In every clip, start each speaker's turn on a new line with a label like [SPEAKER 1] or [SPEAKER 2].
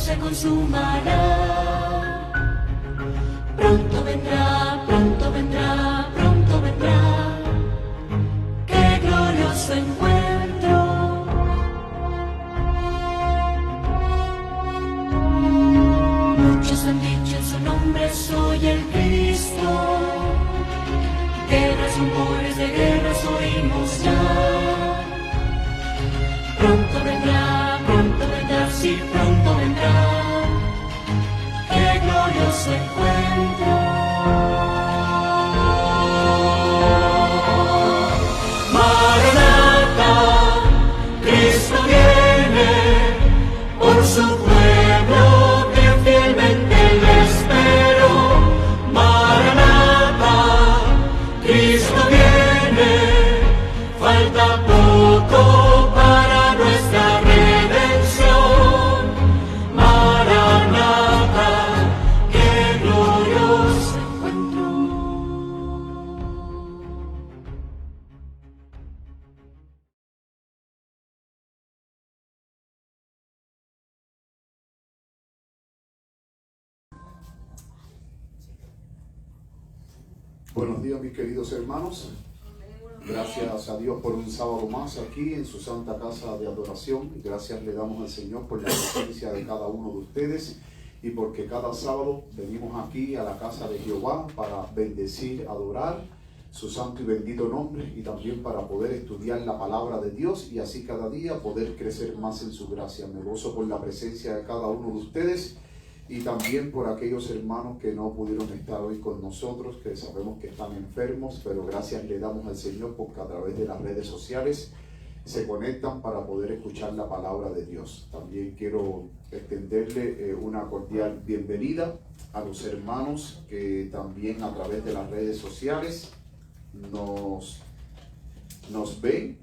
[SPEAKER 1] se consumará. Pronto vendrá, pronto vendrá, pronto vendrá. ¡Qué glorioso encuentro! Muchos han dicho en su nombre, soy el Cristo. Guerras, rumores de guerras oímos ya. Pronto vendrá, sí, pronto vendrá. ¡Qué glorioso encuentro! Maranata, Cristo viene por su pueblo que fielmente le espero. Maranata, Cristo viene, falta poco para nuestra redención. Maranata, qué glorioso encuentro.
[SPEAKER 2] Buenos días, mis queridos hermanos. Gracias a Dios por un sábado más aquí en su santa casa de adoración. Gracias le damos al Señor por la presencia de cada uno de ustedes y porque cada sábado venimos aquí a la casa de Jehová para bendecir, adorar su santo y bendito nombre y también para poder estudiar la palabra de Dios y así cada día poder crecer más en su gracia. Me gozo por la presencia de cada uno de ustedes y también por aquellos hermanos que no pudieron estar hoy con nosotros, que sabemos que están enfermos, pero gracias le damos al Señor porque a través de las redes sociales se conectan para poder escuchar la palabra de Dios. También quiero extenderle una cordial bienvenida a los hermanos que también a través de las redes sociales nos ven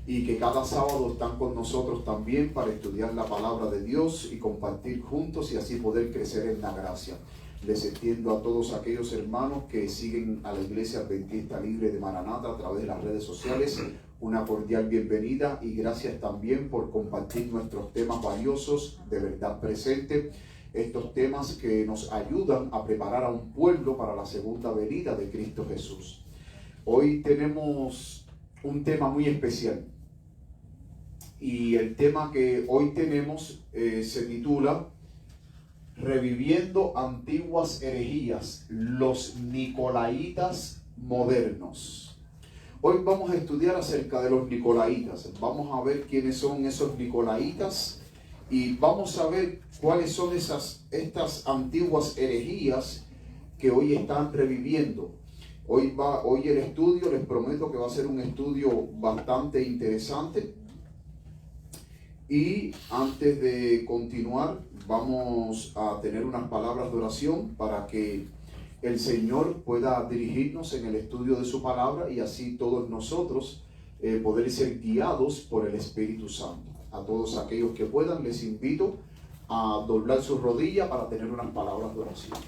[SPEAKER 2] y que cada sábado están con nosotros también para estudiar la palabra de Dios y compartir juntos y así poder crecer en la gracia. Les extiendo a todos aquellos hermanos que siguen a la Iglesia Adventista Libre de Maranata a través de las redes sociales una cordial bienvenida y gracias también por compartir nuestros temas valiosos de verdad presente, estos temas que nos ayudan a preparar a un pueblo para la segunda venida de Cristo Jesús. Hoy tenemos un tema muy especial y el tema que hoy tenemos se titula Reviviendo antiguas herejías, los nicolaitas modernos. Hoy vamos a estudiar acerca de los nicolaitas. Vamos a ver quiénes son esos nicolaitas y vamos a ver cuáles son estas antiguas herejías que hoy están reviviendo. Hoy el estudio, les prometo que va a ser un estudio bastante interesante. Y antes de continuar, vamos a tener unas palabras de oración para que el Señor pueda dirigirnos en el estudio de su palabra y así todos nosotros poder ser guiados por el Espíritu Santo. A todos aquellos que puedan, les invito a doblar su rodilla para tener unas palabras de oración.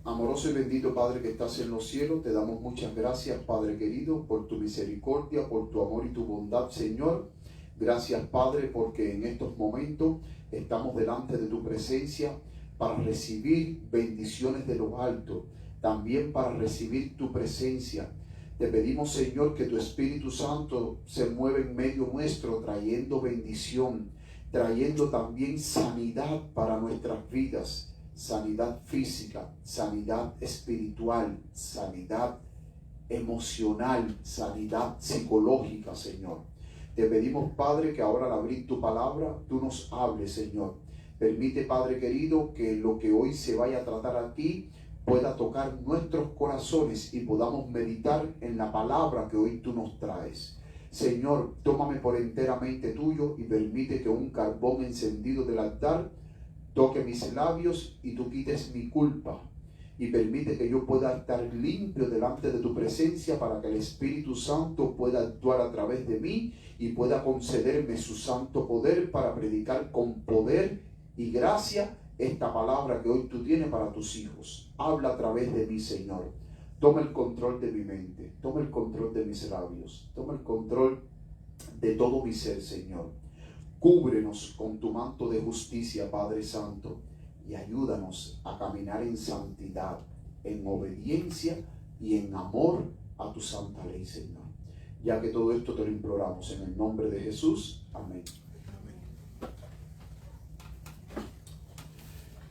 [SPEAKER 2] Amoroso y bendito Padre que estás en los cielos, te damos muchas gracias, Padre querido, por tu misericordia, por tu amor y tu bondad, Señor. Gracias, Padre, porque en estos momentos estamos delante de tu presencia para recibir bendiciones de lo alto, también para recibir tu presencia. Te pedimos, Señor, que tu Espíritu Santo se mueva en medio nuestro, trayendo bendición, trayendo también sanidad para nuestras vidas. Sanidad física, sanidad espiritual, sanidad emocional, sanidad psicológica, Señor. Te pedimos, Padre, que ahora al abrir tu palabra, tú nos hables, Señor. Permite, Padre querido, que lo que hoy se vaya a tratar aquí pueda tocar nuestros corazones y podamos meditar en la palabra que hoy tú nos traes. Señor, tómame por enteramente tuyo y permite que un carbón encendido del altar toque mis labios y tú quites mi culpa y permite que yo pueda estar limpio delante de tu presencia para que el Espíritu Santo pueda actuar a través de mí y pueda concederme su santo poder para predicar con poder y gracia esta palabra que hoy tú tienes para tus hijos. Habla a través de mí, Señor. Toma el control de mi mente, toma el control de mis labios, toma el control de todo mi ser, Señor. Cúbrenos con tu manto de justicia, Padre Santo, y ayúdanos a caminar en santidad, en obediencia y en amor a tu santa ley, Señor. Ya que todo esto te lo imploramos en el nombre de Jesús. Amén.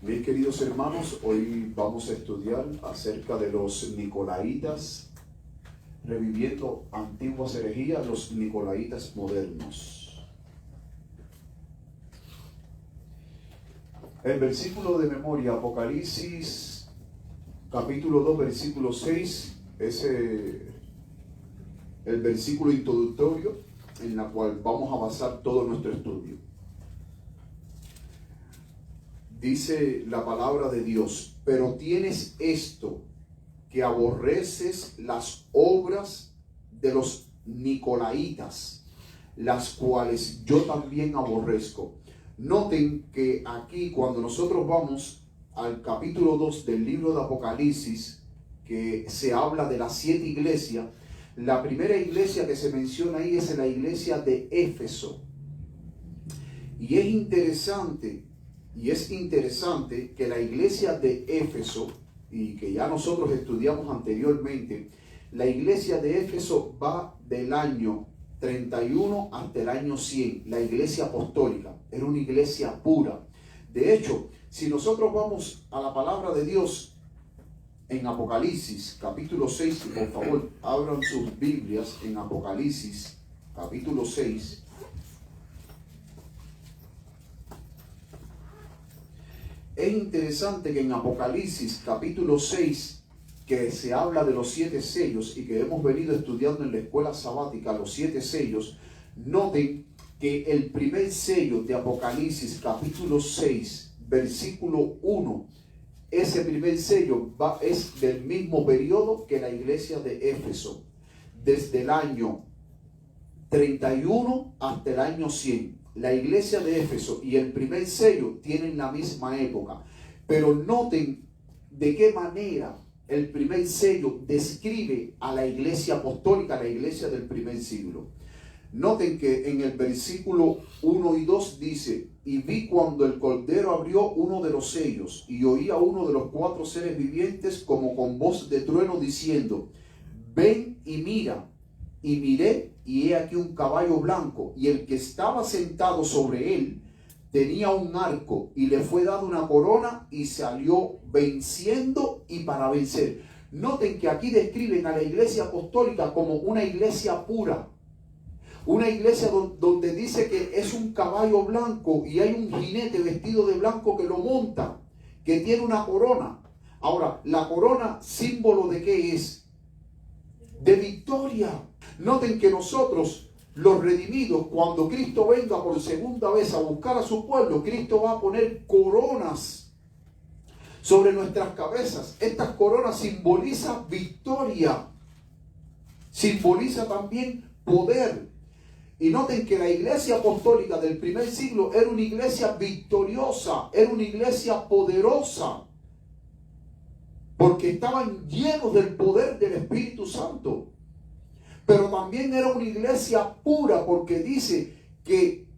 [SPEAKER 2] Mis queridos hermanos, hoy vamos a estudiar acerca de los nicolaitas, reviviendo antiguas herejías, los nicolaitas modernos. El versículo de memoria, Apocalipsis, capítulo 2, versículo 6, es el versículo introductorio en la cual vamos a basar todo nuestro estudio. Dice la palabra de Dios: pero tienes esto, que aborreces las obras de los nicolaitas, las cuales yo también aborrezco. Noten que aquí, cuando nosotros vamos al capítulo 2 del libro de Apocalipsis, que se habla de las 7 iglesias, la primera iglesia que se menciona ahí es la iglesia de Éfeso. Y es interesante que la iglesia de Éfeso, y que ya nosotros estudiamos anteriormente, la iglesia de Éfeso va del año 31 hasta el año 100, la iglesia apostólica. Era una iglesia pura. De hecho, si nosotros vamos a la palabra de Dios en Apocalipsis capítulo 6, y por favor abran sus Biblias en Apocalipsis capítulo 6. Es interesante que en Apocalipsis capítulo 6, que se habla de los 7 sellos y que hemos venido estudiando en la escuela sabática, los 7 sellos, noten que el primer sello de Apocalipsis capítulo 6, versículo 1, ese primer sello es del mismo periodo que la iglesia de Éfeso, desde el año 31 hasta el año 100. La iglesia de Éfeso y el primer sello tienen la misma época. Pero noten de qué manera el primer sello describe a la iglesia apostólica, la iglesia del primer siglo. Noten que en el versículo 1 y 2 dice: y vi cuando el Cordero abrió uno de los sellos, y oí a uno de los 4 seres vivientes como con voz de trueno diciendo: ven y mira. Y miré, y he aquí un caballo blanco, y el que estaba sentado sobre él tenía un arco, y le fue dada una corona, y salió venciendo y para vencer. Noten que aquí describen a la iglesia apostólica como una iglesia pura, una iglesia donde dice que es un caballo blanco y hay un jinete vestido de blanco que lo monta, que tiene una corona. Ahora, la corona, ¿símbolo de qué es? De victoria. Noten que nosotros, los redimidos, cuando Cristo venga por segunda vez a buscar a su pueblo, Cristo va a poner coronas sobre nuestras cabezas. Estas coronas simbolizan victoria, simboliza también poder. Y noten que la iglesia apostólica del primer siglo era una iglesia victoriosa, era una iglesia poderosa, porque estaban llenos del poder del Espíritu Santo. Pero también era una iglesia pura, porque dice que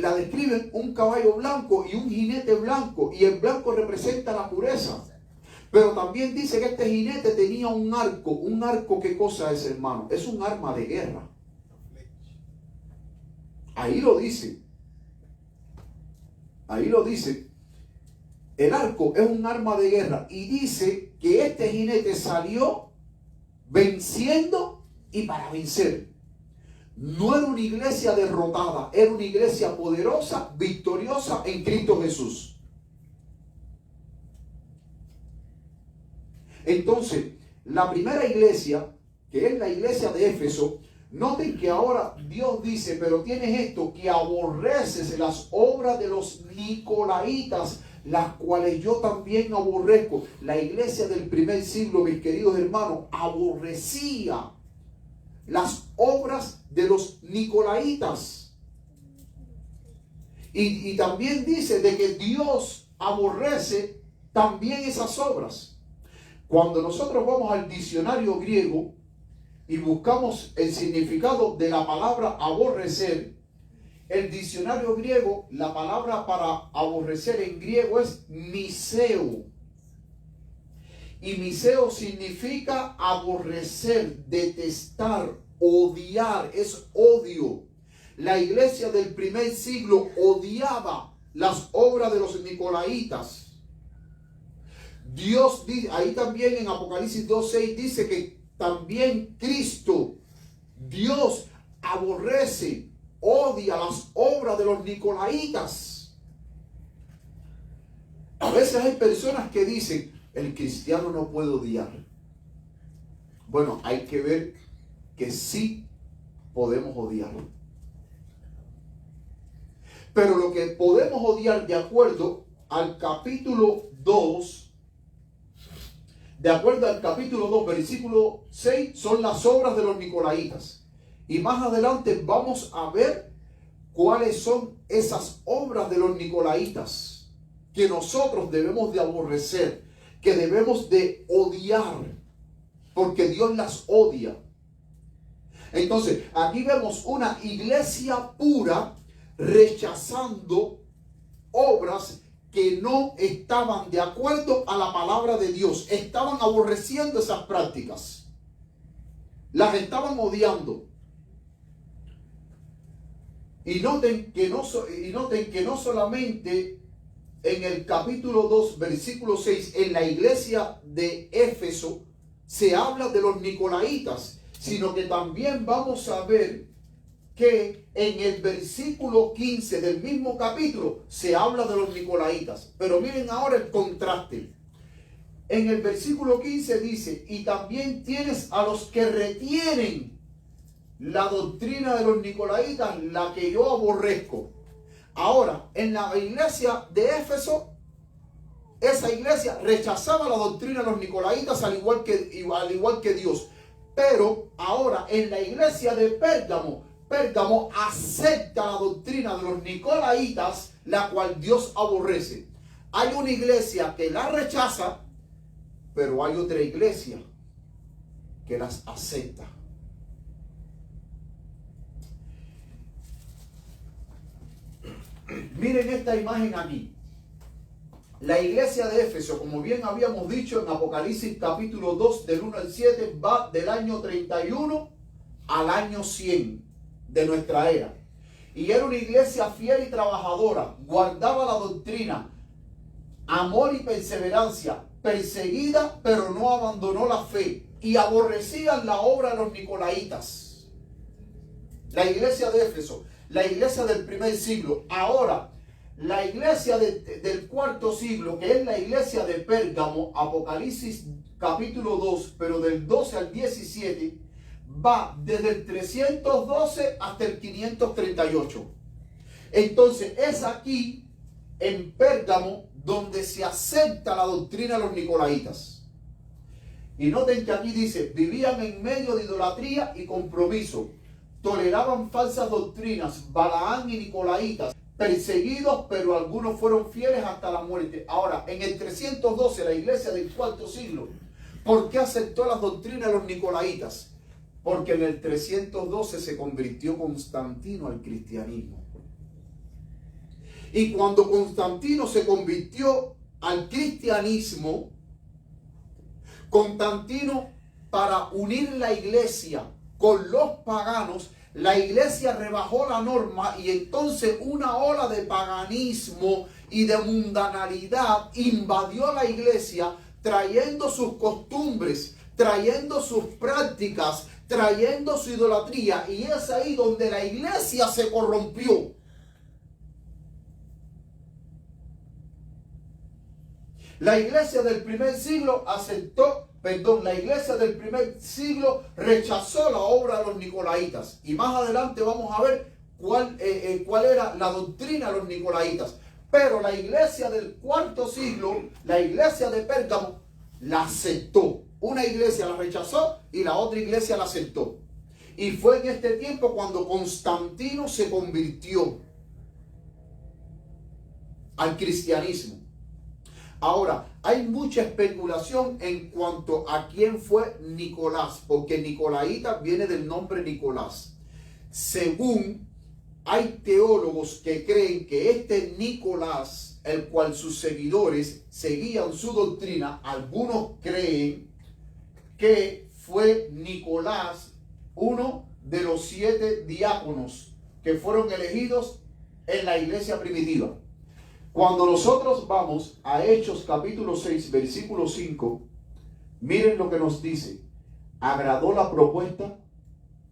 [SPEAKER 2] la describen un caballo blanco y un jinete blanco, y el blanco representa la pureza. Pero también dice que este jinete tenía un arco. ¿Un arco qué cosa es, hermano? Es un arma de guerra. Ahí lo dice. Ahí lo dice. El arco es un arma de guerra. Y dice que este jinete salió venciendo y para vencer. No era una iglesia derrotada, era una iglesia poderosa, victoriosa en Cristo Jesús. Entonces, la primera iglesia, que es la iglesia de Éfeso, noten que ahora Dios dice: pero tienes esto, que aborreces las obras de los nicolaitas, las cuales yo también aborrezco. La iglesia del primer siglo, mis queridos hermanos, aborrecía las obras de los nicolaitas. Y también dice de que Dios aborrece también esas obras. Cuando nosotros vamos al diccionario griego y buscamos el significado de la palabra aborrecer, el diccionario griego, la palabra para aborrecer en griego es miseo. Y miseo significa aborrecer, detestar, odiar, es odio. La iglesia del primer siglo odiaba las obras de los nicolaitas. Dios dice, ahí también en Apocalipsis 2:6 dice que también Cristo, Dios aborrece, odia las obras de los nicolaitas. A veces hay personas que dicen, el cristiano no puede odiar. Bueno, hay que ver que sí podemos odiar. Pero lo que podemos odiar de acuerdo al capítulo 2, versículo 6, son las obras de los nicolaitas. Y más adelante vamos a ver cuáles son esas obras de los nicolaitas que nosotros debemos de aborrecer, que debemos de odiar, porque Dios las odia. Entonces, aquí vemos una iglesia pura rechazando obras que no estaban de acuerdo a la palabra de Dios. Estaban aborreciendo esas prácticas. Las estaban odiando. Y noten que no solamente en el capítulo 2, versículo 6, en la iglesia de Éfeso se habla de los nicolaitas, sino que también vamos a ver que en el versículo 15 del mismo capítulo se habla de los nicolaitas. Pero miren ahora el contraste. En el versículo 15 dice, y también tienes a los que retienen la doctrina de los nicolaitas, la que yo aborrezco. Ahora, en la iglesia de Éfeso, esa iglesia rechazaba la doctrina de los nicolaitas al igual que Dios. Pero ahora en la iglesia de Pérgamo acepta la doctrina de los nicolaitas, la cual Dios aborrece. Hay una iglesia que la rechaza, pero hay otra iglesia que las acepta. Miren esta imagen aquí. La iglesia de Éfeso, como bien habíamos dicho en Apocalipsis capítulo 2 del 1 al 7, va del año 31 al año 100 de nuestra era. Y era una iglesia fiel y trabajadora, guardaba la doctrina, amor y perseverancia, perseguida pero no abandonó la fe, y aborrecían la obra de los nicolaitas. La iglesia de Éfeso, la iglesia del primer siglo. Ahora, la iglesia del cuarto siglo, que es la iglesia de Pérgamo, Apocalipsis capítulo 2, pero del 12 al 17, va desde el 312 hasta el 538. Entonces es aquí en Pérgamo donde se acepta la doctrina de los nicolaitas. Y noten que aquí dice, vivían en medio de idolatría y compromiso, toleraban falsas doctrinas, Balaán y nicolaitas, perseguidos, pero algunos fueron fieles hasta la muerte. Ahora, en el 312, la iglesia del cuarto siglo, ¿por qué aceptó las doctrinas de los nicolaitas? Porque en el 312 se convirtió Constantino al cristianismo. Y cuando Constantino se convirtió al cristianismo, Constantino, para unir la iglesia con los paganos, la iglesia rebajó la norma y entonces una ola de paganismo y de mundanalidad invadió la iglesia, trayendo sus costumbres, trayendo sus prácticas, trayendo su idolatría, y es ahí donde la iglesia se corrompió. La iglesia del primer siglo la iglesia del primer siglo rechazó la obra de los nicolaitas. Y más adelante vamos a ver cuál era la doctrina de los nicolaitas. Pero la iglesia del cuarto siglo, la iglesia de Pérgamo, la aceptó. Una iglesia la rechazó y la otra iglesia la aceptó. Y fue en este tiempo cuando Constantino se convirtió al cristianismo. Ahora, hay mucha especulación en cuanto a quién fue Nicolás, porque Nicolaíta viene del nombre Nicolás. Según hay teólogos que creen que este Nicolás, el cual sus seguidores seguían su doctrina, algunos creen que fue Nicolás, uno de los 7 diáconos que fueron elegidos en la iglesia primitiva. Cuando nosotros vamos a Hechos capítulo 6, versículo 5, miren lo que nos dice. Agradó la propuesta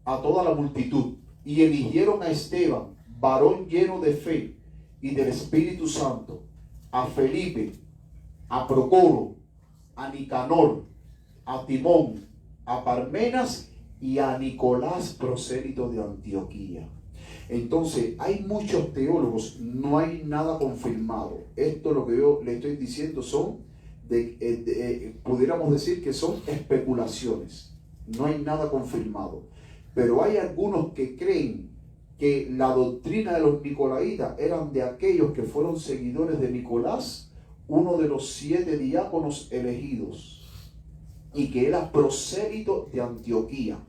[SPEAKER 2] a toda la multitud y eligieron a Esteban, varón lleno de fe y del Espíritu Santo, a Felipe, a Procoro, a Nicanor, a Timón, a Parmenas y a Nicolás, prosélito de Antioquía. Entonces, hay muchos teólogos, no hay nada confirmado. Esto lo que yo le estoy diciendo son, pudiéramos decir que son especulaciones. No hay nada confirmado. Pero hay algunos que creen que la doctrina de los nicolaitas eran de aquellos que fueron seguidores de Nicolás, uno de los 7 diáconos elegidos, y que era prosélito de Antioquía.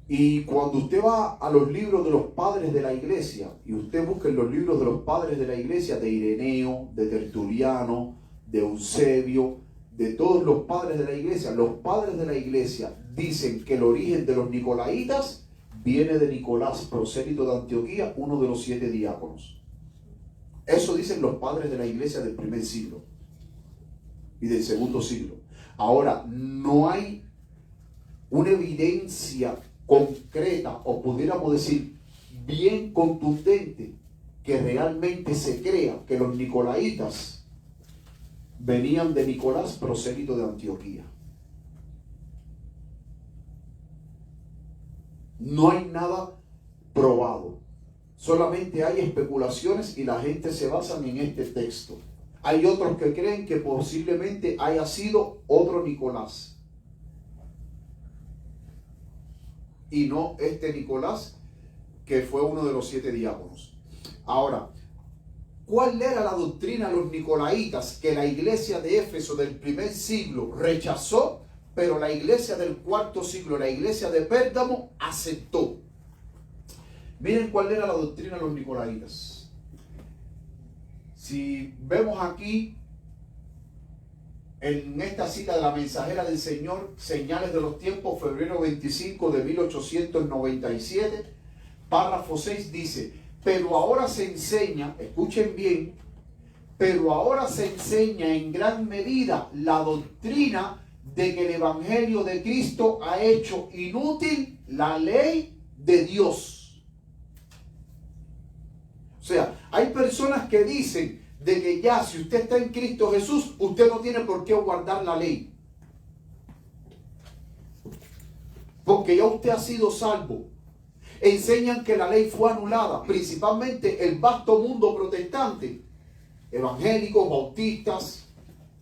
[SPEAKER 2] Y cuando usted va a los libros de los padres de la iglesia, y usted busca en los libros de los padres de la iglesia, de Ireneo, de Tertuliano, de Eusebio, de todos los padres de la iglesia, los padres de la iglesia dicen que el origen de los nicolaitas viene de Nicolás, prosélito de Antioquía, uno de los 7 diáconos. Eso dicen los padres de la iglesia del primer siglo y del segundo siglo. Ahora, no hay una evidencia concreta, o pudiéramos decir bien contundente, que realmente se crea que los nicolaitas venían de Nicolás, prosélito de Antioquía. No hay nada probado, solamente hay especulaciones y la gente se basa en este texto. Hay otros que creen que posiblemente haya sido otro Nicolás y no este Nicolás, que fue uno de los 7 diáconos. Ahora, ¿cuál era la doctrina de los nicolaitas que la iglesia de Éfeso del primer siglo rechazó, pero la iglesia del cuarto siglo, la iglesia de Pérgamo, aceptó? Miren cuál era la doctrina de los nicolaitas. Si vemos aquí en esta cita de la mensajera del Señor, Señales de los Tiempos, febrero 25 de 1897, párrafo 6 dice: pero ahora se enseña, escuchen bien, pero ahora se enseña en gran medida la doctrina de que el Evangelio de Cristo ha hecho inútil la ley de Dios. O sea, hay personas que dicen de que ya si usted está en Cristo Jesús, usted no tiene por qué guardar la ley, porque ya usted ha sido salvo. Enseñan que la ley fue anulada, principalmente el vasto mundo protestante, evangélicos, bautistas,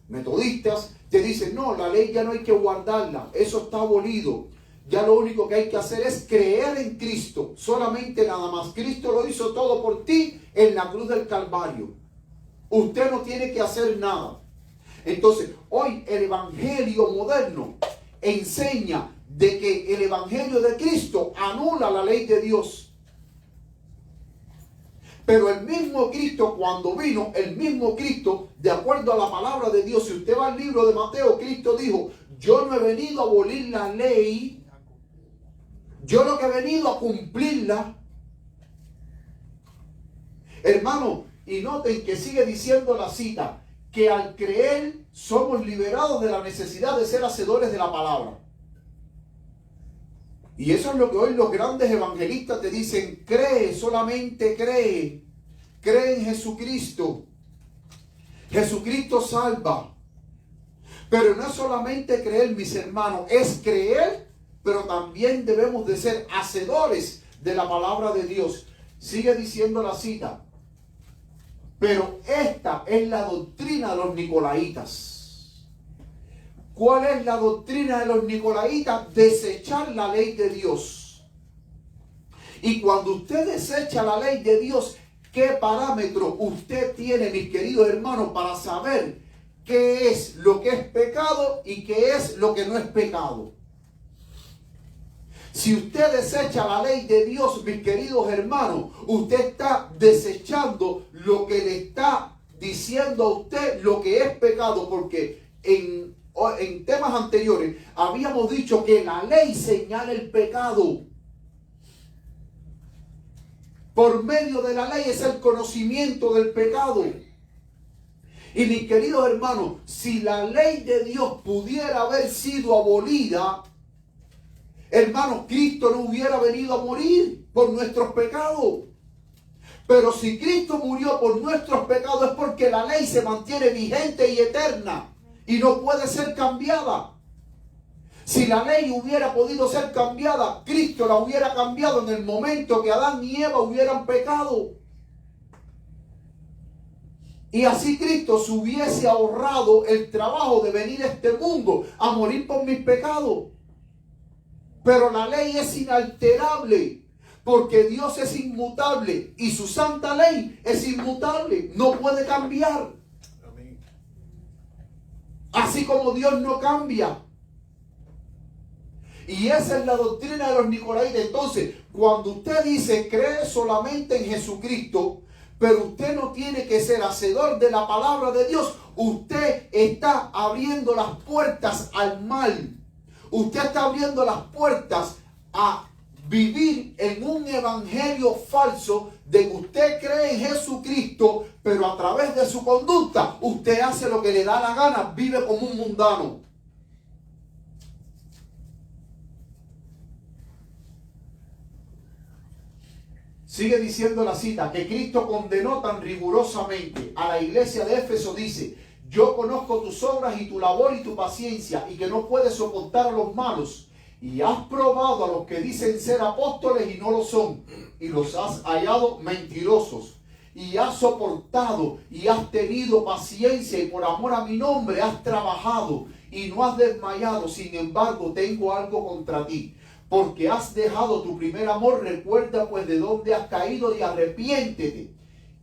[SPEAKER 2] metodistas, te dicen, no, la ley ya no hay que guardarla, eso está abolido. Ya lo único que hay que hacer es creer en Cristo, solamente nada más. Cristo lo hizo todo por ti en la cruz del Calvario. Usted no tiene que hacer nada. Entonces, hoy el evangelio moderno enseña de que el evangelio de Cristo anula la ley de Dios. Pero el mismo Cristo, cuando vino, el mismo Cristo, de acuerdo a la palabra de Dios, si usted va al libro de Mateo, Cristo dijo, yo no he venido a abolir la ley, yo lo que he venido a cumplirla. Hermano, y noten que sigue diciendo la cita, que al creer somos liberados de la necesidad de ser hacedores de la palabra. Y eso es lo que hoy los grandes evangelistas te dicen: cree, solamente cree. Cree en Jesucristo. Jesucristo salva. Pero no es solamente creer, mis hermanos, es creer, pero también debemos de ser hacedores de la palabra de Dios. Sigue diciendo la cita. Pero esta es la doctrina de los nicolaitas. ¿Cuál es la doctrina de los nicolaitas? Desechar la ley de Dios. Y cuando usted desecha la ley de Dios, ¿qué parámetro usted tiene, mis queridos hermanos, para saber qué es lo que es pecado y qué es lo que no es pecado? Si usted desecha la ley de Dios, mis queridos hermanos, usted está desechando lo que le está diciendo a usted lo que es pecado, porque en temas anteriores habíamos dicho que la ley señala el pecado. Por medio de la ley es el conocimiento del pecado. Y mis queridos hermanos, si la ley de Dios pudiera haber sido abolida, hermanos, Cristo no hubiera venido a morir por nuestros pecados. Pero si Cristo murió por nuestros pecados es porque la ley se mantiene vigente y eterna y no puede ser cambiada. Si la ley hubiera podido ser cambiada, Cristo la hubiera cambiado en el momento que Adán y Eva hubieran pecado. Y así Cristo se hubiese ahorrado el trabajo de venir a este mundo a morir por mis pecados. Pero la ley es inalterable, porque Dios es inmutable y su santa ley es inmutable, no puede cambiar. Amén. Así como Dios no cambia. Y esa es la doctrina de los nicolaitas. Entonces, cuando usted dice cree solamente en Jesucristo, pero usted no tiene que ser hacedor de la palabra de Dios, usted está abriendo las puertas al mal. Usted está abriendo las puertas a vivir en un evangelio falso de que usted cree en Jesucristo, pero a través de su conducta usted hace lo que le da la gana, vive como un mundano. Sigue diciendo la cita que Cristo condenó tan rigurosamente a la iglesia de Éfeso. Dice: yo conozco tus obras y tu labor y tu paciencia, y que no puedes soportar a los malos, y has probado a los que dicen ser apóstoles y no lo son, y los has hallado mentirosos, y has soportado y has tenido paciencia, y por amor a mi nombre has trabajado y no has desmayado. Sin embargo, tengo algo contra ti, porque has dejado tu primer amor. Recuerda pues de dónde has caído y arrepiéntete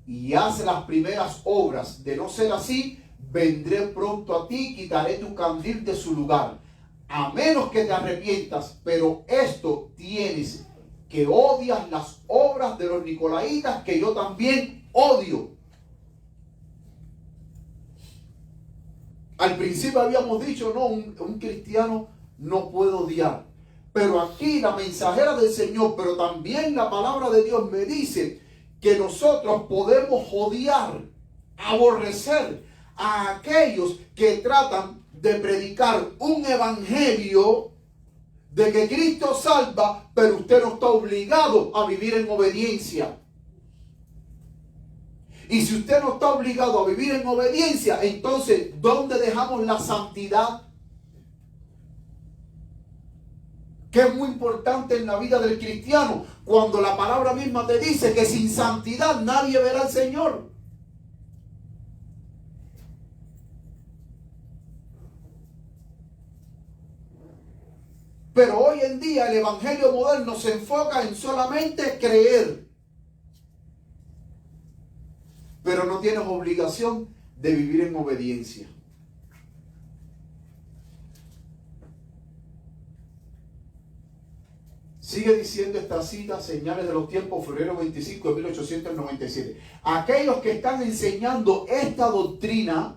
[SPEAKER 2] y haz las primeras obras. De no ser así, vendré pronto a ti y quitaré tu candil de su lugar, a menos que te arrepientas. Pero esto tienes, que odias las obras de los nicolaitas, que yo también odio. Al principio habíamos dicho, no, un cristiano no puede odiar. Pero aquí la mensajera del Señor, pero también la palabra de Dios me dice que nosotros podemos odiar, aborrecer a aquellos que tratan de predicar un evangelio de que Cristo salva, pero usted no está obligado a vivir en obediencia. Y si usted no está obligado a vivir en obediencia, entonces, ¿dónde dejamos la santidad? Que es muy importante en la vida del cristiano, cuando la palabra misma te dice que sin santidad nadie verá al Señor. Pero hoy en día el evangelio moderno se enfoca en solamente creer, pero no tienes obligación de vivir en obediencia. Sigue diciendo esta cita, Señales de los Tiempos, febrero 25 de 1897. Aquellos que están enseñando esta doctrina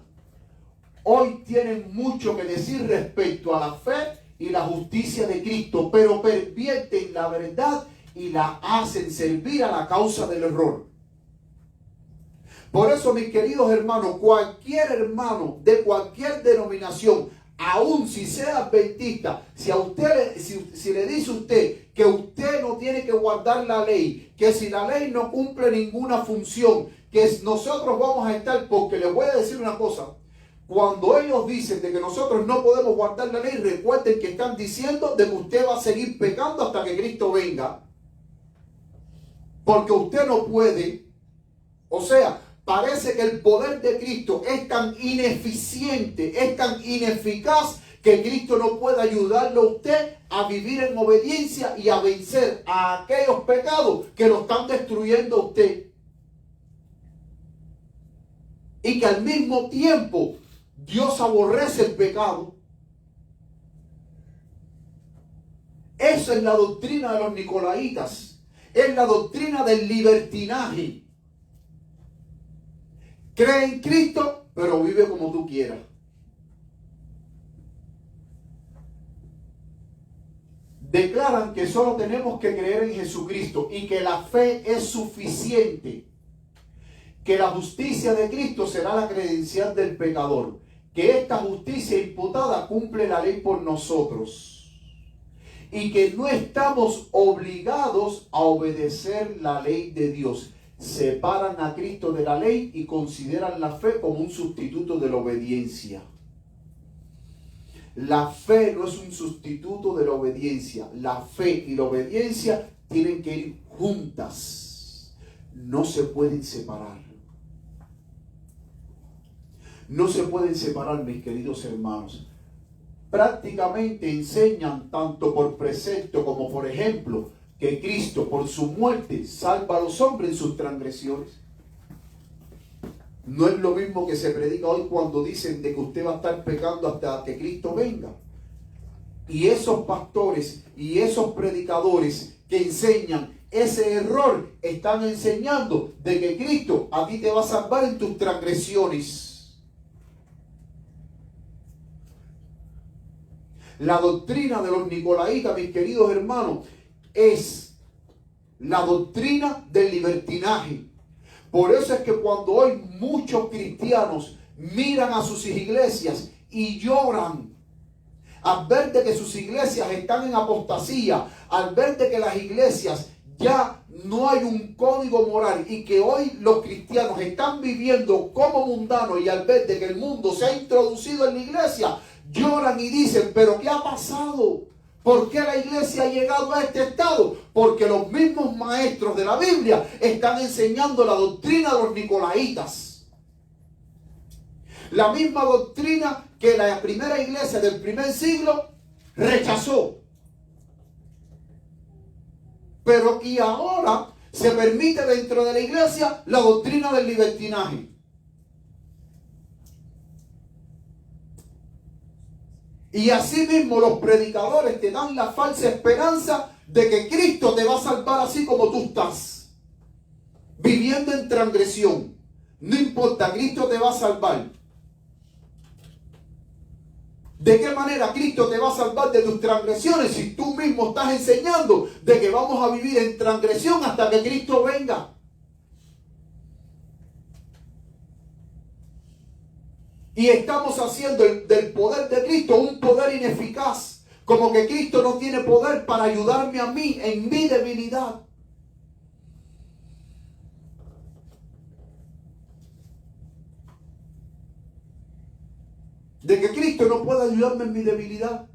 [SPEAKER 2] hoy tienen mucho que decir respecto a la fe y la justicia de Cristo, pero pervierten la verdad y la hacen servir a la causa del error. Por eso, mis queridos hermanos, cualquier hermano de cualquier denominación, aun si sea adventista, si le dice a usted que usted no tiene que guardar la ley, que si la ley no cumple ninguna función, que nosotros vamos a estar, porque les voy a decir una cosa, cuando ellos dicen de que nosotros no podemos guardar la ley, recuerden que están diciendo de que usted va a seguir pecando hasta que Cristo venga, porque usted no puede. O sea, parece que el poder de Cristo es tan ineficiente, es tan ineficaz, que Cristo no puede ayudarlo a usted a vivir en obediencia y a vencer a aquellos pecados que lo están destruyendo a usted. Y que al mismo tiempo Dios aborrece el pecado. Esa es la doctrina de los nicolaitas. Es la doctrina del libertinaje. Cree en Cristo, pero vive como tú quieras. Declaran que solo tenemos que creer en Jesucristo y que la fe es suficiente. Que la justicia de Cristo será la credencial del pecador. Que esta justicia imputada cumple la ley por nosotros. Y que no estamos obligados a obedecer la ley de Dios. Separan a Cristo de la ley y consideran la fe como un sustituto de la obediencia. La fe no es un sustituto de la obediencia. La fe y la obediencia tienen que ir juntas. No se pueden separar. No se pueden separar, mis queridos hermanos. Prácticamente enseñan tanto por precepto como por ejemplo que Cristo por su muerte salva a los hombres en sus transgresiones. No es lo mismo que se predica hoy cuando dicen de que usted va a estar pecando hasta que Cristo venga. Y esos pastores y esos predicadores que enseñan ese error están enseñando de que Cristo a ti te va a salvar en tus transgresiones. La doctrina de los nicolaitas, mis queridos hermanos, es la doctrina del libertinaje. Por eso es que cuando hoy muchos cristianos miran a sus iglesias y lloran al ver de que sus iglesias están en apostasía, al ver de que las iglesias ya no hay un código moral y que hoy los cristianos están viviendo como mundanos, y al ver de que el mundo se ha introducido en la iglesia, lloran y dicen, ¿pero qué ha pasado? ¿Por qué la iglesia ha llegado a este estado? Porque los mismos maestros de la Biblia están enseñando la doctrina de los nicolaitas. La misma doctrina que la primera iglesia del primer siglo rechazó. Pero y ahora se permite dentro de la iglesia la doctrina del libertinaje. Y así mismo los predicadores te dan la falsa esperanza de que Cristo te va a salvar así como tú estás, viviendo en transgresión. No importa, Cristo te va a salvar. ¿De qué manera Cristo te va a salvar de tus transgresiones si tú mismo estás enseñando de que vamos a vivir en transgresión hasta que Cristo venga? Y estamos haciendo del poder de Cristo un poder ineficaz. Como que Cristo no tiene poder para ayudarme a mí en mi debilidad. De que Cristo no puede ayudarme en mi debilidad.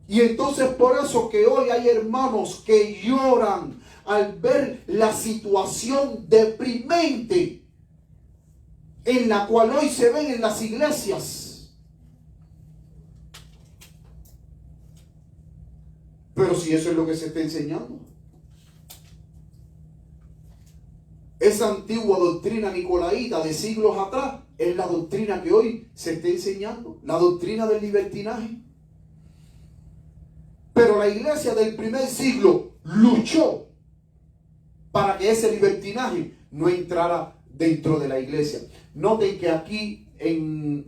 [SPEAKER 2] Y entonces por eso que hoy hay hermanos que lloran al ver la situación deprimente en la cual hoy se ven en las iglesias. Pero si eso es lo que se está enseñando. Esa antigua doctrina nicolaíta de siglos atrás es la doctrina que hoy se está enseñando, la doctrina del libertinaje. Pero la iglesia del primer siglo luchó para que ese libertinaje no entrara dentro de la iglesia. Noten que aquí en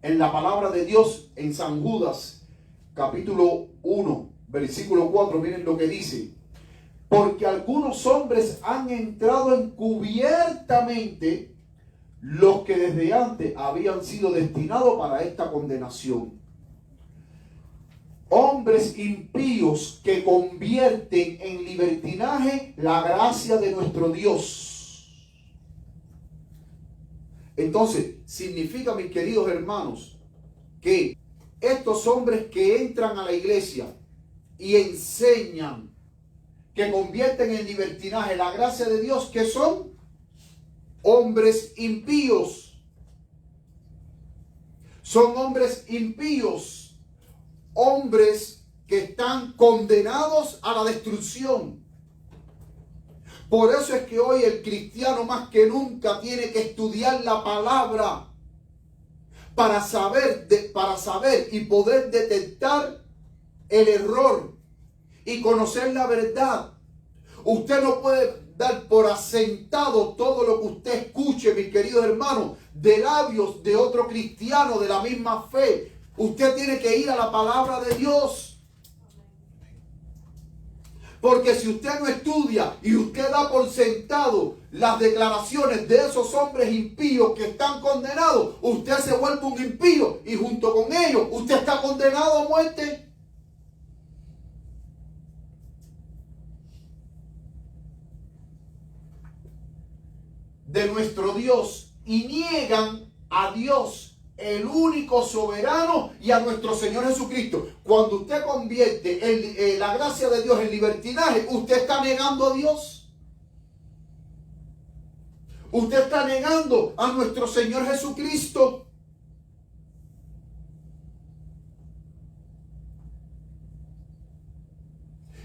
[SPEAKER 2] la palabra de Dios, en San Judas, capítulo 1, versículo 4, miren lo que dice. Porque algunos hombres han entrado encubiertamente, los que desde antes habían sido destinados para esta condenación. Hombres impíos que convierten en libertinaje la gracia de nuestro Dios. Entonces, significa, mis queridos hermanos, que estos hombres que entran a la iglesia y enseñan, que convierten en libertinaje la gracia de Dios, que son hombres impíos. Son hombres impíos, hombres que están condenados a la destrucción. Por eso es que hoy el cristiano más que nunca tiene que estudiar la palabra para saber y poder detectar el error y conocer la verdad. Usted no puede dar por asentado todo lo que usted escuche, mis queridos hermanos, de labios de otro cristiano de la misma fe. Usted tiene que ir a la palabra de Dios. Porque si usted no estudia y usted da por sentado las declaraciones de esos hombres impíos que están condenados, usted se vuelve un impío y junto con ellos usted está condenado a muerte. De nuestro Dios y niegan a Dios, el único soberano, y a nuestro Señor Jesucristo. Cuando usted convierte la gracia de Dios en libertinaje, usted está negando a Dios. Usted está negando a nuestro Señor Jesucristo.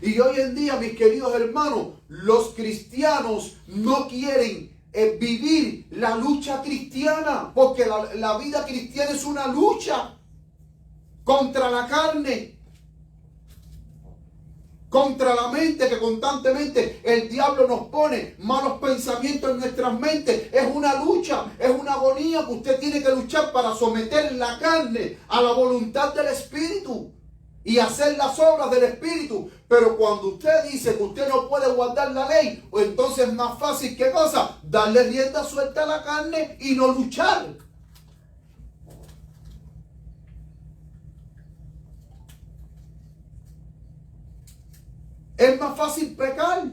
[SPEAKER 2] Y hoy en día, mis queridos hermanos, los cristianos no quieren vivir la lucha cristiana, porque la vida cristiana es una lucha contra la carne, contra la mente, que constantemente el diablo nos pone malos pensamientos en nuestras mentes. Es una lucha, es una agonía que usted tiene que luchar para someter la carne a la voluntad del Espíritu y hacer las obras del Espíritu. Pero cuando usted dice que usted no puede guardar la ley, pues entonces es más fácil, ¿qué cosa? Darle rienda suelta a la carne y no luchar. Es más fácil pecar.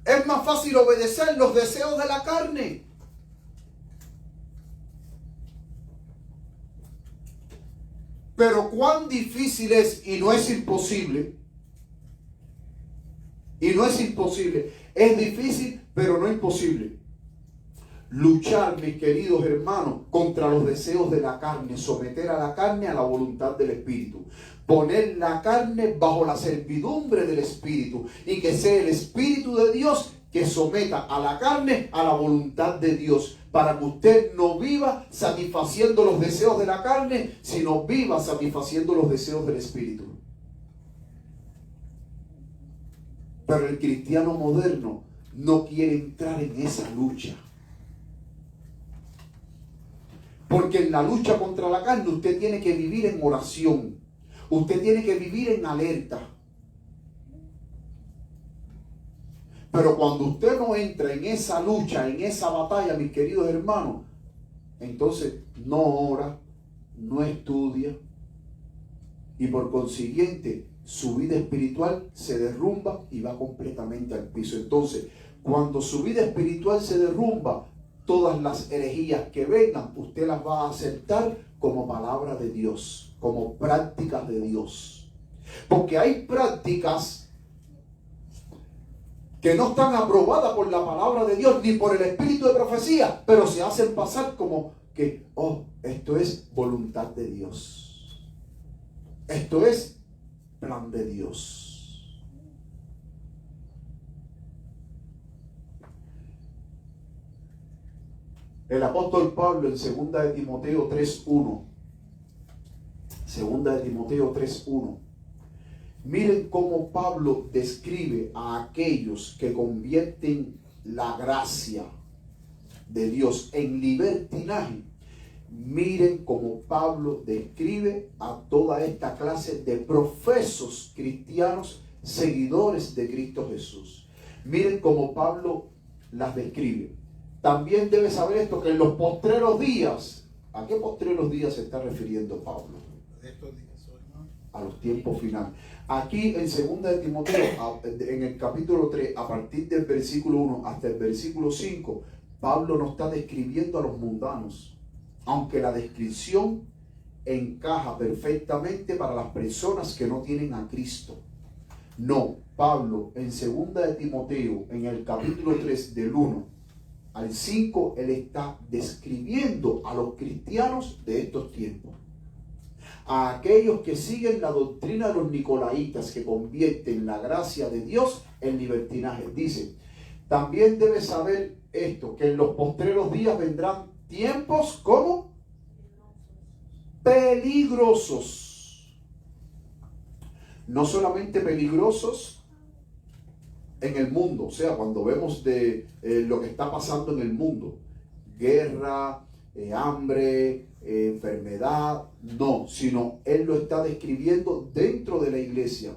[SPEAKER 2] Es más fácil obedecer los deseos de la carne. Pero cuán difícil es, y no es imposible. Y no es imposible. Es difícil, pero no imposible. Luchar, mis queridos hermanos, contra los deseos de la carne. Someter a la carne a la voluntad del Espíritu. Poner la carne bajo la servidumbre del Espíritu. Y que sea el Espíritu de Dios que someta a la carne a la voluntad de Dios. Para que usted no viva satisfaciendo los deseos de la carne, sino viva satisfaciendo los deseos del Espíritu. Pero el cristiano moderno no quiere entrar en esa lucha. Porque en la lucha contra la carne usted tiene que vivir en oración. Usted tiene que vivir en alerta. Pero cuando usted no entra en esa lucha, en esa batalla, mis queridos hermanos, entonces no ora, no estudia y por consiguiente su vida espiritual se derrumba y va completamente al piso. Entonces, cuando su vida espiritual se derrumba, todas las herejías que vengan, usted las va a aceptar como palabra de Dios, como prácticas de Dios. Porque hay prácticas que no están aprobadas por la palabra de Dios ni por el espíritu de profecía, pero se hacen pasar como que, esto es voluntad de Dios. Esto es plan de Dios. El apóstol Pablo en 2 de Timoteo 3:1. 2 de Timoteo 3:1. Miren cómo Pablo describe a aquellos que convierten la gracia de Dios en libertinaje. Miren cómo Pablo describe a toda esta clase de profesos cristianos, seguidores de Cristo Jesús. Miren cómo Pablo las describe. También debe saber esto, que en los postreros días, ¿a qué postreros días se está refiriendo Pablo? A los tiempos finales. Aquí en 2 de Timoteo, en el capítulo 3, a partir del versículo 1 hasta el versículo 5, Pablo no está describiendo a los mundanos, aunque la descripción encaja perfectamente para las personas que no tienen a Cristo. No, Pablo en 2 de Timoteo, en el capítulo 3 del 1 al 5, él está describiendo a los cristianos de estos tiempos. A aquellos que siguen la doctrina de los nicolaitas, que convierten la gracia de Dios en libertinaje. Dice, también debes saber esto, que en los postreros días vendrán tiempos como peligrosos. No solamente peligrosos en el mundo, o sea, cuando vemos de lo que está pasando en el mundo, guerra, hambre, enfermedad, no, sino él lo está describiendo dentro de la iglesia.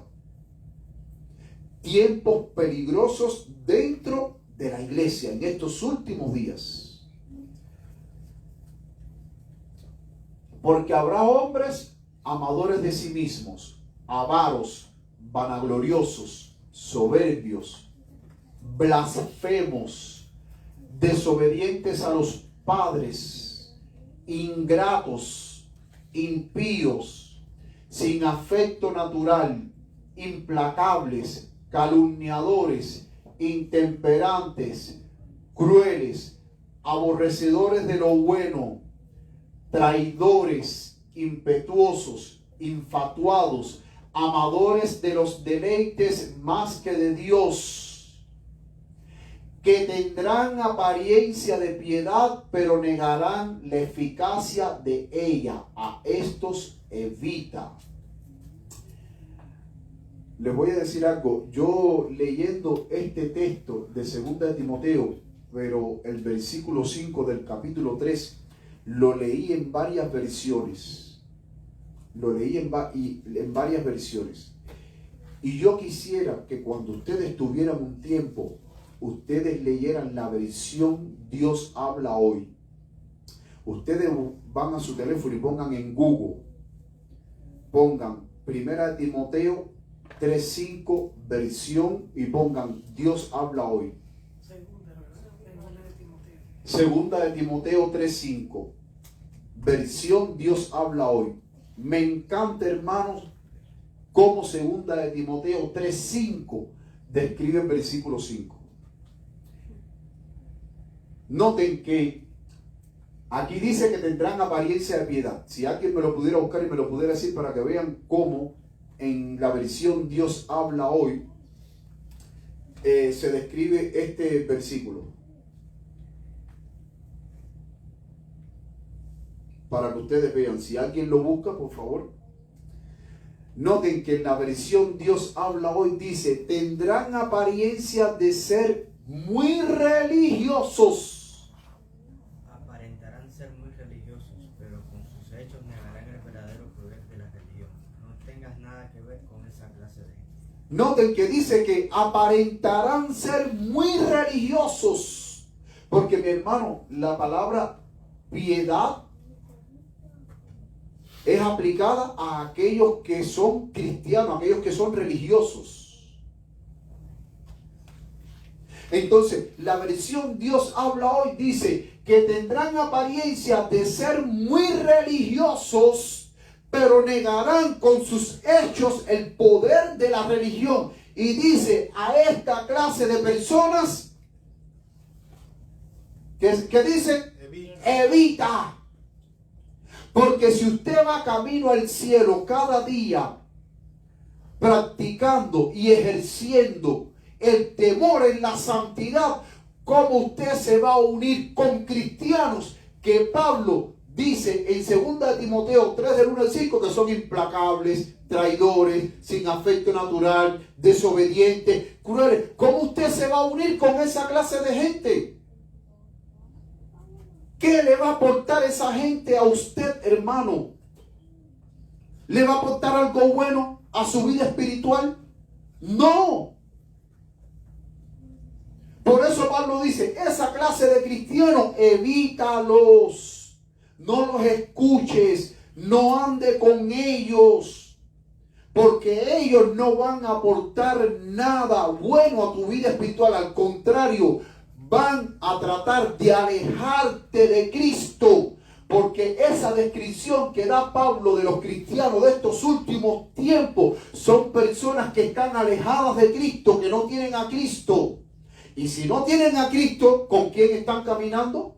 [SPEAKER 2] Tiempos peligrosos dentro de la iglesia en estos últimos días. Porque habrá hombres amadores de sí mismos, avaros, vanagloriosos, soberbios, blasfemos, desobedientes a los padres, ingratos, impíos, sin afecto natural, implacables, calumniadores, intemperantes, crueles, aborrecedores de lo bueno, traidores, impetuosos, infatuados, amadores de los deleites más que de Dios, que tendrán apariencia de piedad, pero negarán la eficacia de ella. A estos evita. Les voy a decir algo. Yo leyendo este texto de 2 de Timoteo, pero el versículo 5 del capítulo 3, lo leí en varias versiones. Lo leí en varias versiones. Y yo quisiera que cuando ustedes tuvieran un tiempo, ustedes leyeran la versión Dios habla hoy. Ustedes van a su teléfono y pongan en Google, pongan 1 Timoteo 3:5 versión y pongan Dios habla hoy. Segunda de Timoteo 3:5 versión Dios habla hoy. Me encanta, hermanos, cómo 2 de Timoteo 3:5 describe el versículo 5. Noten que aquí dice que tendrán apariencia de piedad. Si alguien me lo pudiera buscar y me lo pudiera decir para que vean cómo en la versión Dios habla hoy se describe este versículo. Para que ustedes vean, si alguien lo busca, por favor. Noten que en la versión Dios habla hoy dice, tendrán apariencia de ser muy religiosos.
[SPEAKER 3] Aparentarán ser muy religiosos, pero con sus hechos negarán el verdadero poder de la religión. No tengas nada que ver con esa clase de gente.
[SPEAKER 2] Noten que dice que aparentarán ser muy religiosos. Porque, mi hermano, la palabra piedad es aplicada a aquellos que son cristianos, a aquellos que son religiosos. Entonces, la versión Dios habla hoy dice que tendrán apariencia de ser muy religiosos, pero negarán con sus hechos el poder de la religión. Y dice a esta clase de personas, que dice, evita. Porque si usted va camino al cielo cada día practicando y ejerciendo el temor en la santidad, ¿cómo usted se va a unir con cristianos que Pablo dice en 2 de Timoteo 3 del 1 al 5 que son implacables, traidores, sin afecto natural, desobedientes, crueles? ¿Cómo usted se va a unir con esa clase de gente? ¿Qué le va a aportar esa gente a usted, hermano? ¿Le va a aportar algo bueno a su vida espiritual? No. Por eso Pablo dice, esa clase de cristianos, evítalos. No los escuches, no ande con ellos, porque ellos no van a aportar nada bueno a tu vida espiritual. Al contrario, van a tratar de alejarte de Cristo, porque esa descripción que da Pablo de los cristianos de estos últimos tiempos son personas que están alejadas de Cristo, que no tienen a Cristo. Y si no tienen a Cristo, ¿con quién están caminando?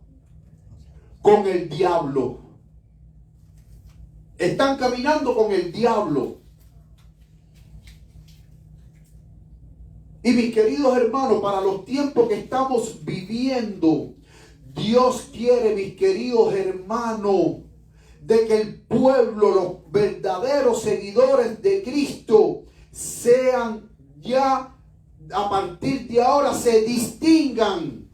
[SPEAKER 2] Con el diablo. Están caminando con el diablo. Y mis queridos hermanos, para los tiempos que estamos viviendo, Dios quiere, mis queridos hermanos, de que el pueblo, los verdaderos seguidores de Cristo, sean ya, a partir de ahora, se distingan.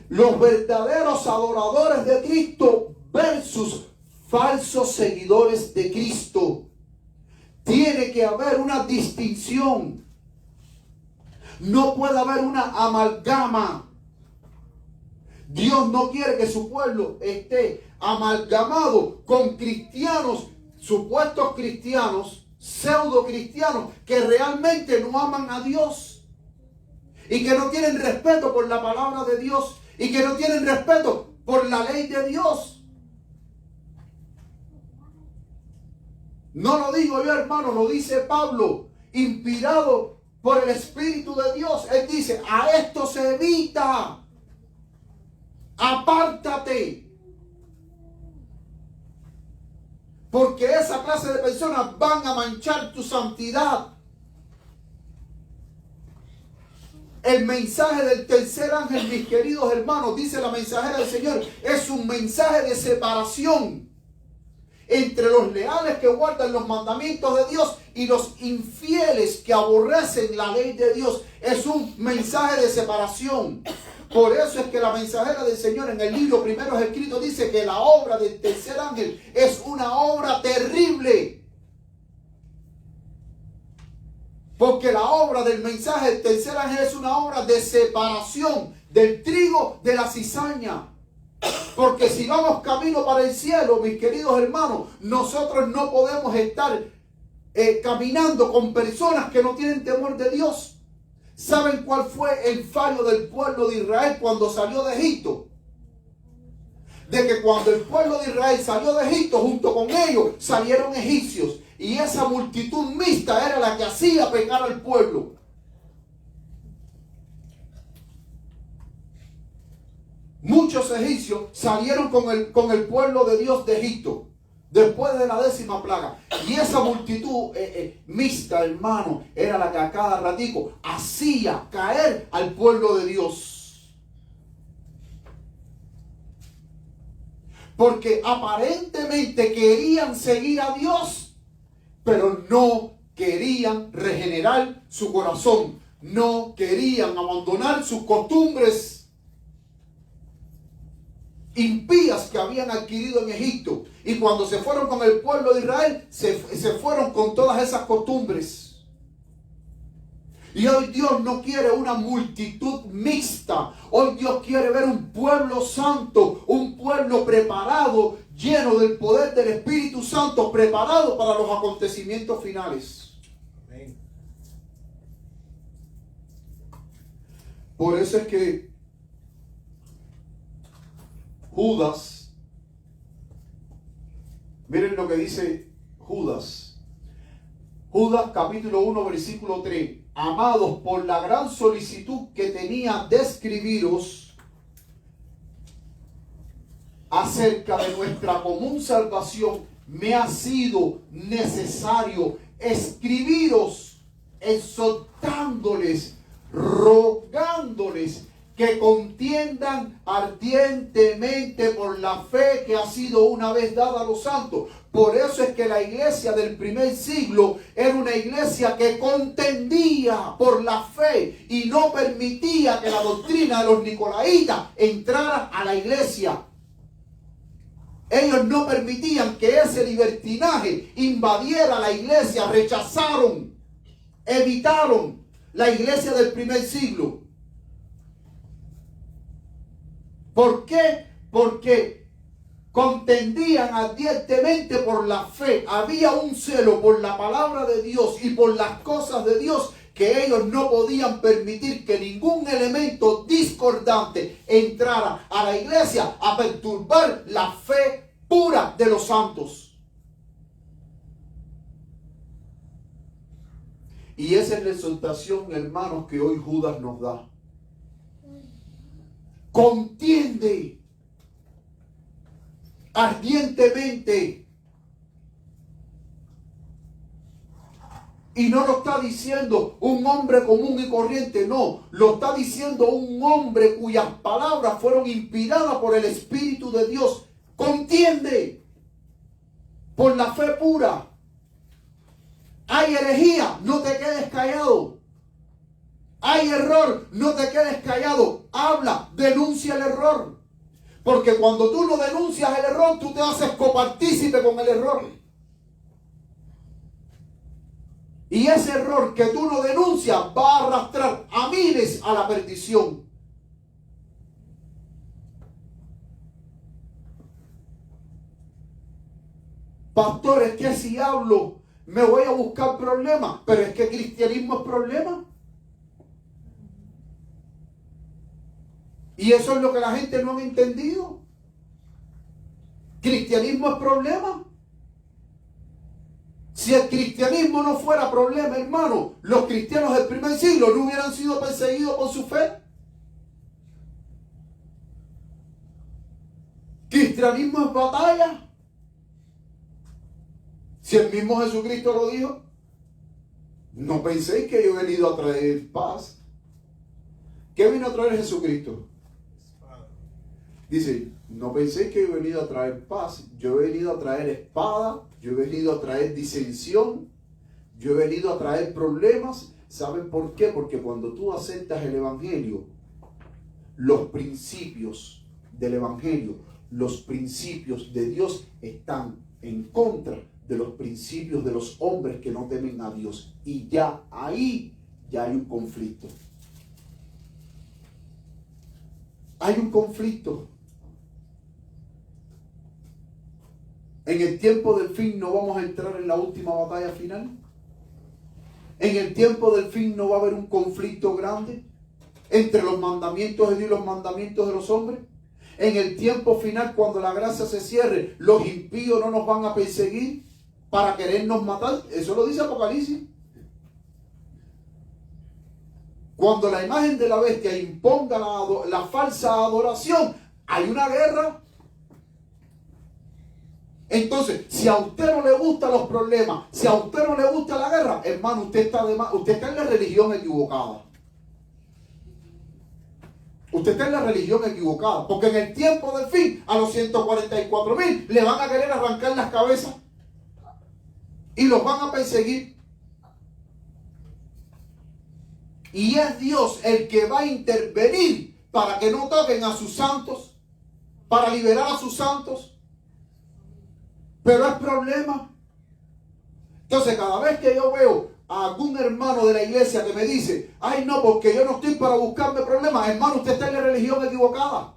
[SPEAKER 2] Los verdaderos adoradores de Cristo versus falsos seguidores de Cristo. Tiene que haber una distinción. No puede haber una amalgama. Dios no quiere que su pueblo esté amalgamado con cristianos, supuestos cristianos, pseudo cristianos, que realmente no aman a Dios y que no tienen respeto por la palabra de Dios y que no tienen respeto por la ley de Dios. No lo digo yo, hermano, lo dice Pablo, inspirado por el Espíritu de Dios. Él dice, a esto se evita. Apártate. Porque esa clase de personas van a manchar tu santidad. El mensaje del tercer ángel, mis queridos hermanos, dice la mensajera del Señor, es un mensaje de separación entre los leales que guardan los mandamientos de Dios y los infieles que aborrecen la ley de Dios. Es un mensaje de separación. Por eso es que la mensajera del Señor en el libro primero escrito dice que la obra del tercer ángel es una obra terrible. Porque la obra del mensaje del tercer ángel es una obra de separación del trigo de la cizaña. Porque si vamos camino para el cielo, mis queridos hermanos, nosotros no podemos estar caminando con personas que no tienen temor de Dios. ¿Saben cuál fue el fallo del pueblo de Israel cuando salió de Egipto? De que cuando el pueblo de Israel salió de Egipto, junto con ellos salieron egipcios. Y esa multitud mixta era la que hacía pecar al pueblo. Muchos egipcios salieron con el pueblo de Dios de Egipto después de la 10ª plaga. Y esa multitud mixta, hermano, era la que a cada ratico hacía caer al pueblo de Dios. Porque aparentemente querían seguir a Dios, pero no querían regenerar su corazón. No querían abandonar sus costumbres impías que habían adquirido en Egipto. Y cuando se fueron con el pueblo de Israel, se fueron con todas esas costumbres. Y hoy Dios no quiere una multitud mixta. Hoy Dios quiere ver un pueblo santo, un pueblo preparado, lleno del poder del Espíritu Santo, preparado para los acontecimientos finales.
[SPEAKER 3] Amén.
[SPEAKER 2] Por eso es que Judas, miren lo que dice Judas. Judas capítulo 1 versículo 3. Amados, por la gran solicitud que tenía de escribiros acerca de nuestra común salvación, me ha sido necesario escribiros, exhortándoles, rogándoles que contiendan ardientemente por la fe que ha sido una vez dada a los santos. Por eso es que la iglesia del primer siglo era una iglesia que contendía por la fe y no permitía que la doctrina de los nicolaitas entrara a la iglesia. Ellos no permitían que ese libertinaje invadiera la iglesia, rechazaron, evitaron la iglesia del primer siglo. ¿Por qué? Porque contendían ardientemente por la fe. Había un celo por la palabra de Dios y por las cosas de Dios que ellos no podían permitir que ningún elemento discordante entrara a la iglesia a perturbar la fe pura de los santos. Y esa es la exhortación, hermanos, que hoy Judas nos da. Contiende ardientemente. Y no lo está diciendo un hombre común y corriente, no. Lo está diciendo un hombre cuyas palabras fueron inspiradas por el Espíritu de Dios. Contiende por la fe pura. Hay herejía, no te quedes callado. Hay error, no te quedes callado. Habla, denuncia el error. Porque cuando tú no denuncias el error, tú te haces copartícipe con el error. Y ese error que tú no denuncias va a arrastrar a miles a la perdición. Pastor, es que si hablo me voy a buscar problemas. Pero es que cristianismo es problema. Y eso es lo que la gente no ha entendido. Cristianismo es problema. Si el cristianismo no fuera problema, hermano, los cristianos del primer siglo no hubieran sido perseguidos por su fe. Cristianismo es batalla. Si el mismo Jesucristo lo dijo, no penséis que yo he venido a traer paz. ¿Qué vino a traer Jesucristo? Dice, no penséis que yo he venido a traer paz. Yo he venido a traer espada. Yo he venido a traer disensión. Yo he venido a traer problemas. ¿Saben por qué? Porque cuando tú aceptas el Evangelio, los principios del Evangelio, los principios de Dios están en contra de los principios de los hombres que no temen a Dios. Y ya ahí, ya hay un conflicto. Hay un conflicto. En el tiempo del fin no vamos a entrar en la última batalla final. En el tiempo del fin no va a haber un conflicto grande entre los mandamientos de Dios y los mandamientos de los hombres. En el tiempo final, cuando la gracia se cierre, los impíos no nos van a perseguir para querernos matar. Eso lo dice Apocalipsis. Cuando la imagen de la bestia imponga la falsa adoración, hay una guerra. Entonces, si a usted no le gustan los problemas, si a usted no le gusta la guerra, hermano, usted está en la religión equivocada. Usted está en la religión equivocada. Porque en el tiempo del fin, a los 144,000 le van a querer arrancar las cabezas y los van a perseguir. Y es Dios el que va a intervenir para que no toquen a sus santos, para liberar a sus santos. Pero es problema. Entonces, cada vez que yo veo a algún hermano de la iglesia que me dice, ay no, porque yo no estoy para buscarme problemas, hermano, usted está en la religión equivocada.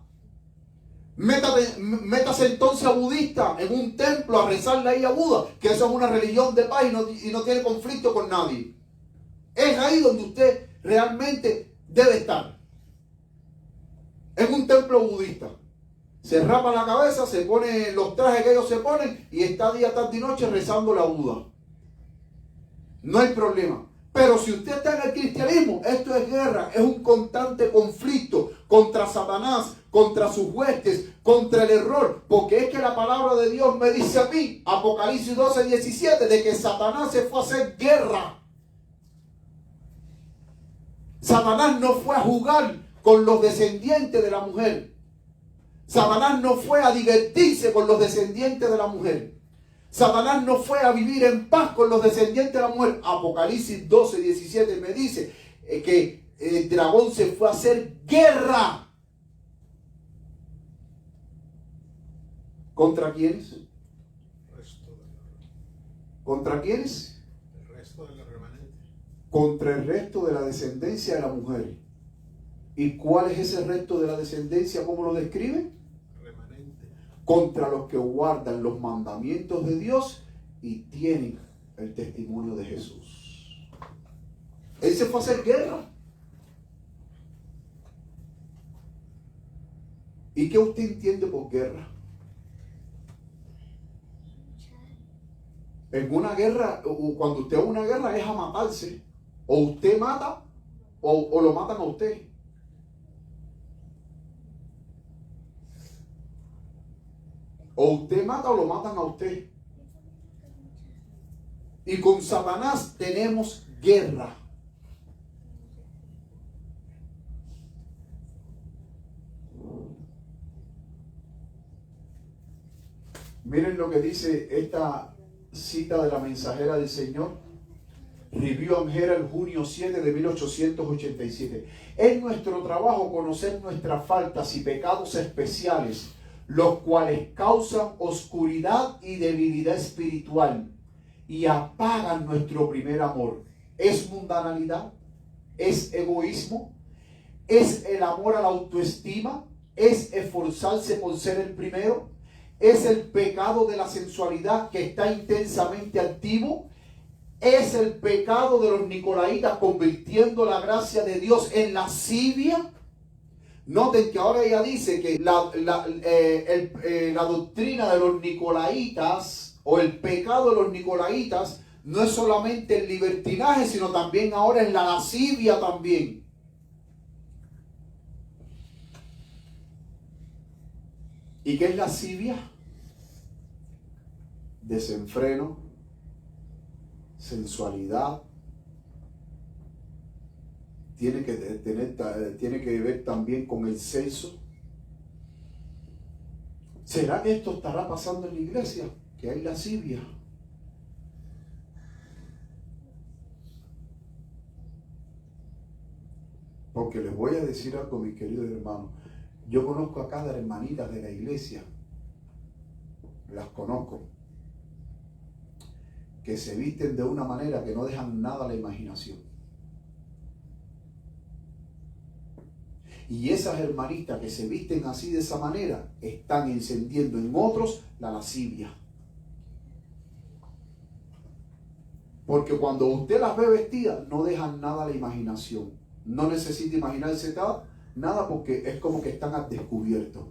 [SPEAKER 2] Métase entonces a budista en un templo a rezarle ahí a Buda, que eso es una religión de paz y no tiene conflicto con nadie. Es ahí donde usted realmente debe estar. En un templo budista. Se rapa la cabeza, se pone los trajes que ellos se ponen y está día, tarde y noche rezando la Buda. No hay problema. Pero si usted está en el cristianismo, esto es guerra, es un constante conflicto contra Satanás, contra sus huestes, contra el error. Porque es que la palabra de Dios me dice a mí, Apocalipsis 12:17, de que Satanás se fue a hacer guerra. Satanás no fue a jugar con los descendientes de la mujer. Satanás no fue a divertirse con los descendientes de la mujer. Satanás no fue a vivir en paz con los descendientes de la mujer. Apocalipsis 12:17 me dice que el dragón se fue a hacer guerra. ¿Contra quiénes? ¿Contra quiénes?
[SPEAKER 4] El resto de la remanente.
[SPEAKER 2] Contra el resto de la descendencia de la mujer. ¿Y cuál es ese resto de la descendencia? ¿Cómo lo describe?
[SPEAKER 4] Remanente.
[SPEAKER 2] Contra los que guardan los mandamientos de Dios y tienen el testimonio de Jesús. Él se fue a hacer guerra. ¿Y qué usted entiende por guerra? En una guerra, o cuando usted va a una guerra, es a matarse. O usted mata o lo matan a usted. O usted mata o lo matan a usted. Y con Satanás tenemos guerra. Miren lo que dice esta cita de la mensajera del Señor. Review and Herald, junio 7 de 1887. Es nuestro trabajo conocer nuestras faltas y pecados especiales, los cuales causan oscuridad y debilidad espiritual y apagan nuestro primer amor. ¿Es mundanalidad? ¿Es egoísmo? ¿Es el amor a la autoestima? ¿Es esforzarse por ser el primero? ¿Es el pecado de la sensualidad que está intensamente activo? ¿Es el pecado de los nicolaitas convirtiendo la gracia de Dios en lascivia? Noten que ahora ella dice que la doctrina de los nicolaitas o el pecado de los nicolaitas no es solamente el libertinaje, sino también ahora es la lascivia también. ¿Y qué es lascivia? Desenfreno, sensualidad, tiene que ver también con el sexo. ¿Será que esto estará pasando en la iglesia? Que hay lascivia. Porque les voy a decir algo, mis queridos hermanos. Yo conozco a cada hermanita de la iglesia. Las conozco. Que se visten de una manera que no dejan nada a la imaginación. Y esas hermanitas que se visten así de esa manera están encendiendo en otros la lascivia. Porque cuando usted las ve vestidas, no dejan nada a la imaginación. No necesita imaginarse nada porque es como que están al descubierto.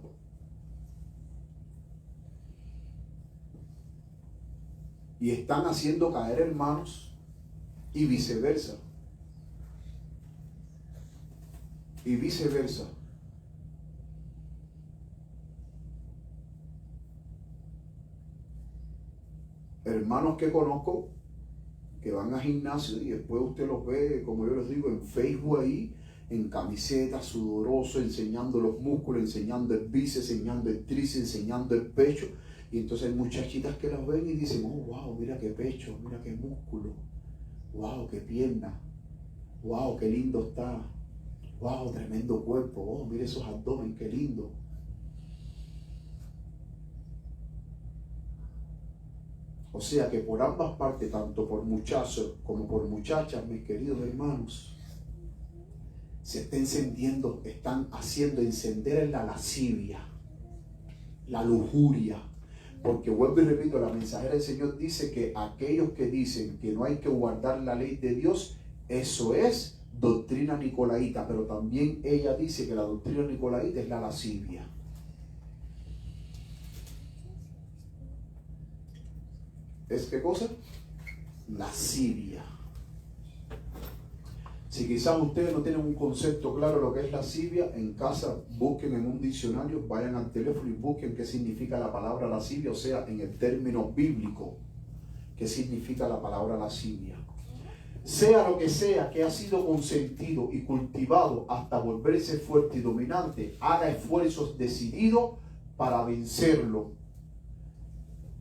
[SPEAKER 2] Y están haciendo caer hermanos y viceversa. Y viceversa. Hermanos que conozco que van a gimnasio y después usted los ve, como yo les digo, en Facebook ahí, en camiseta, sudoroso, enseñando los músculos, enseñando el bíceps, enseñando el tríceps, enseñando el pecho. Y entonces hay muchachitas que las ven y dicen, oh, wow, mira qué pecho, mira qué músculo, wow, qué pierna, wow, qué lindo está, wow, tremendo cuerpo, oh, mira esos abdomen, qué lindo. O sea que por ambas partes, tanto por muchachos como por muchachas, mis queridos hermanos, se está encendiendo, están haciendo encender en la lascivia, la lujuria. Porque vuelvo y repito, la mensajera del Señor dice que aquellos que dicen que no hay que guardar la ley de Dios, eso es doctrina nicolaíta, pero también ella dice que la doctrina nicolaíta es la lascivia. ¿Es qué cosa? Lascivia. Si quizás ustedes no tienen un concepto claro de lo que es lascivia, en casa busquen en un diccionario, vayan al teléfono y busquen qué significa la palabra lascivia, o sea, en el término bíblico, qué significa la palabra lascivia. Sea lo que sea que ha sido consentido y cultivado hasta volverse fuerte y dominante, haga esfuerzos decididos para vencerlo.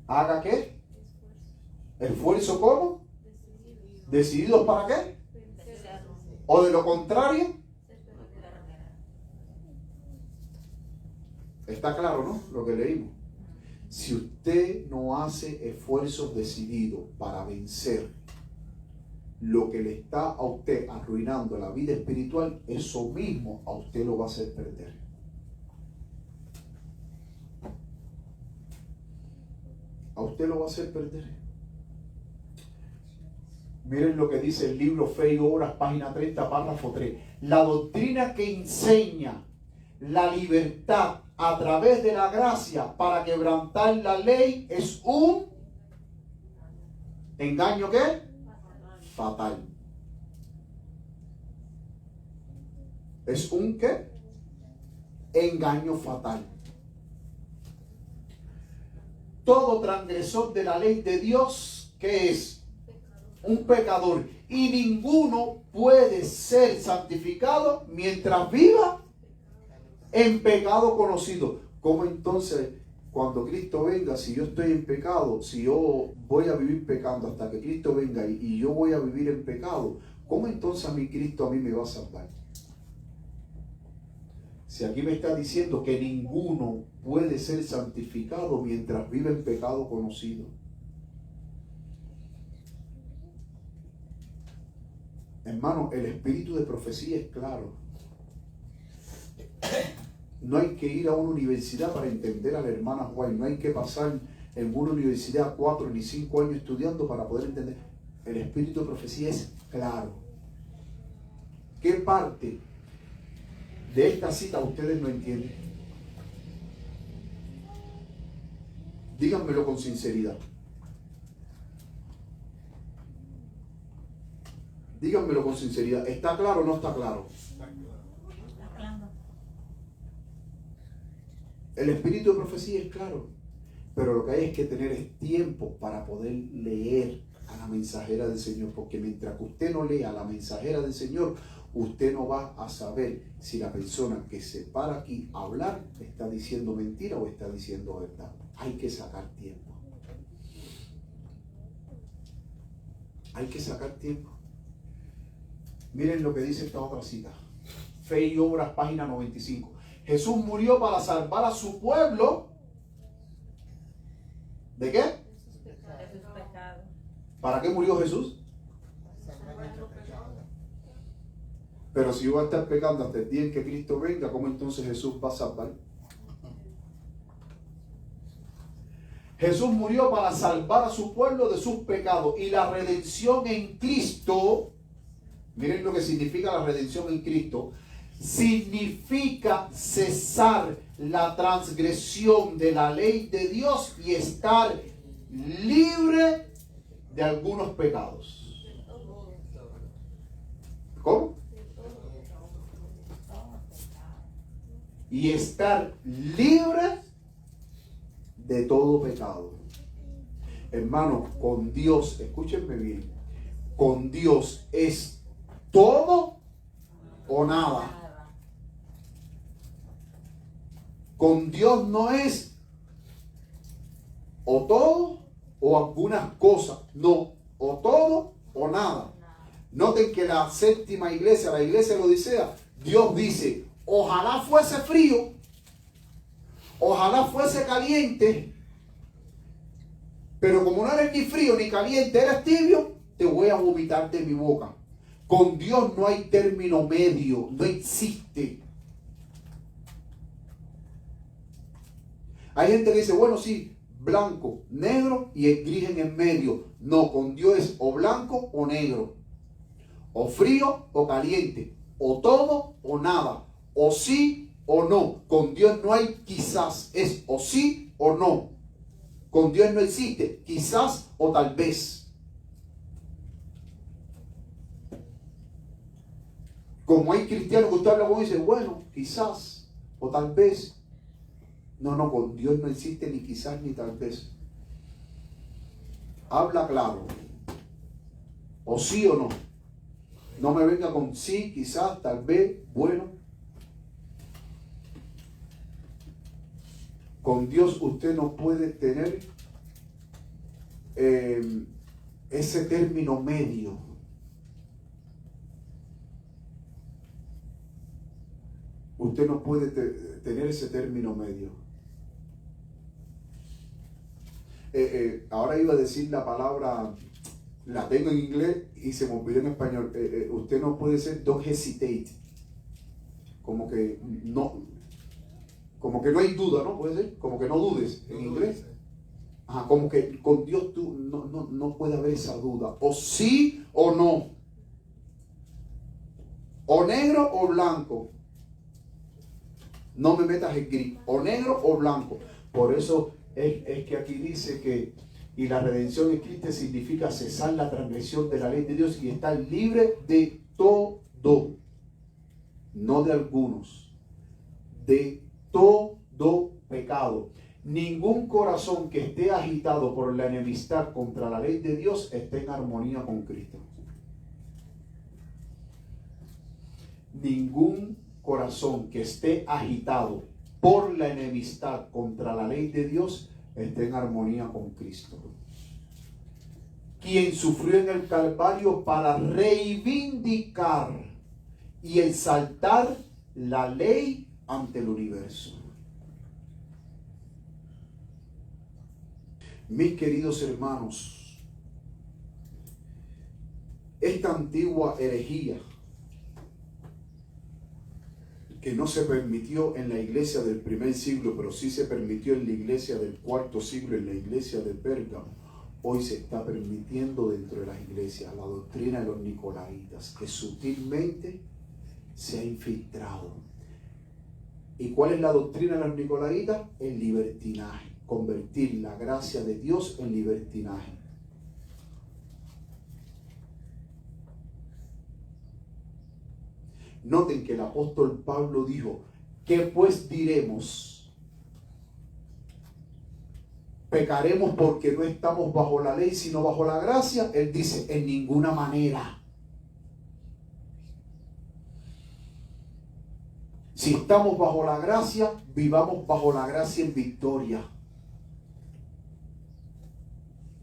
[SPEAKER 2] ¿Haga qué? ¿Esfuerzo cómo? ¿Decididos para qué? ¿O de lo contrario? Está claro, ¿no? Lo que leímos. Si usted no hace esfuerzos decididos para vencer lo que le está a usted arruinando la vida espiritual, eso mismo a usted lo va a hacer perder. A usted lo va a hacer perder. Miren lo que dice el libro Fe y Obras, página 30, párrafo 3. La doctrina que enseña la libertad a través de la gracia para quebrantar la ley es un engaño, ¿qué? Fatal. Es un ¿qué? Engaño fatal. Todo transgresor de la ley de Dios, ¿qué es? Un pecador. Y ninguno puede ser santificado mientras viva en pecado conocido. ¿Cómo entonces, cuando Cristo venga, si yo estoy en pecado, si yo voy a vivir pecando hasta que Cristo venga y yo voy a vivir en pecado, cómo entonces Cristo a mí me va a salvar? Si aquí me está diciendo que ninguno puede ser santificado mientras vive en pecado conocido. Hermano, el espíritu de profecía es claro. No hay que ir a una universidad para entender a la hermana White. No hay que pasar en una universidad 4 ni 5 años estudiando para poder entender. El espíritu de profecía es claro. ¿Qué parte de esta cita ustedes no entienden? Díganmelo con sinceridad. Díganmelo con sinceridad. ¿Está claro o no está claro?
[SPEAKER 4] Está claro.
[SPEAKER 2] El espíritu de profecía es claro. Pero lo que hay es que tener tiempo para poder leer a la mensajera del Señor. Porque mientras que usted no lea a la mensajera del Señor, usted no va a saber si la persona que se para aquí a hablar está diciendo mentira o está diciendo verdad. Hay que sacar tiempo. Hay que sacar tiempo. Miren lo que dice esta otra cita. Fe y Obras, página 95. Jesús murió para salvar a su pueblo. ¿De qué? ¿Para qué murió Jesús? Pero si yo voy a estar pecando hasta el día en que Cristo venga, ¿cómo entonces Jesús va a salvar? Jesús murió para salvar a su pueblo de sus pecados. Y la redención en Cristo, miren lo que significa la redención en Cristo, significa cesar la transgresión de la ley de Dios y estar libre de algunos pecados. ¿Cómo? Y estar libre de todo pecado. Hermano, con Dios, escúchenme bien, con Dios es todo o nada. Con Dios no es o todo o algunas cosas, no, o todo o nada. Noten que la séptima iglesia, la iglesia de Odisea, Dios dice, ojalá fuese frío, ojalá fuese caliente, pero como no eres ni frío ni caliente, eres tibio, te voy a vomitar de mi boca. Con Dios no hay término medio, no existe. Hay gente que dice, bueno, sí, blanco, negro y el gris en el medio. No, con Dios es o blanco o negro, o frío o caliente, o todo o nada, o sí o no. Con Dios no hay quizás, es o sí o no. Con Dios no existe quizás o tal vez. Como hay cristianos que usted habla con y dice, bueno, quizás o tal vez. No, no, con Dios no existe ni quizás ni tal vez. Habla claro. O sí o no. No me venga con sí, quizás, tal vez, bueno. Con Dios usted no puede tener ese término medio. Usted no puede tener ese término medio. Ahora iba a decir la palabra, la tengo en inglés y se me olvidó en español. Usted no puede ser don't hesitate. Como que no hay duda, ¿no? Puede ser, como que no dudes en inglés. Ajá, como que con Dios tú no puede haber esa duda. O sí o no. O negro o blanco. No me metas en gris. O negro o blanco. Por eso es que aquí dice que y la redención en Cristo significa cesar la transgresión de la ley de Dios y estar libre de todo. no de algunos, de todo pecado. Ningún corazón que esté agitado por la enemistad contra la ley de Dios está en armonía con Cristo. Ningún corazón que esté agitado por la enemistad contra la ley de Dios está en armonía con Cristo, quien sufrió en el Calvario para reivindicar y exaltar la ley ante el universo. Mis queridos hermanos, esta antigua herejía que no se permitió en la iglesia del primer siglo, pero sí se permitió en la iglesia del cuarto siglo, en la iglesia de Pérgamo, hoy se está permitiendo dentro de las iglesias, la doctrina de los nicolaitas, que sutilmente se ha infiltrado. ¿Y cuál es la doctrina de los nicolaitas? El libertinaje, convertir la gracia de Dios en libertinaje. Noten que el apóstol Pablo dijo, ¿qué pues diremos? ¿Pecaremos porque no estamos bajo la ley, sino bajo la gracia? Él dice, en ninguna manera. Si estamos bajo la gracia, vivamos bajo la gracia en victoria.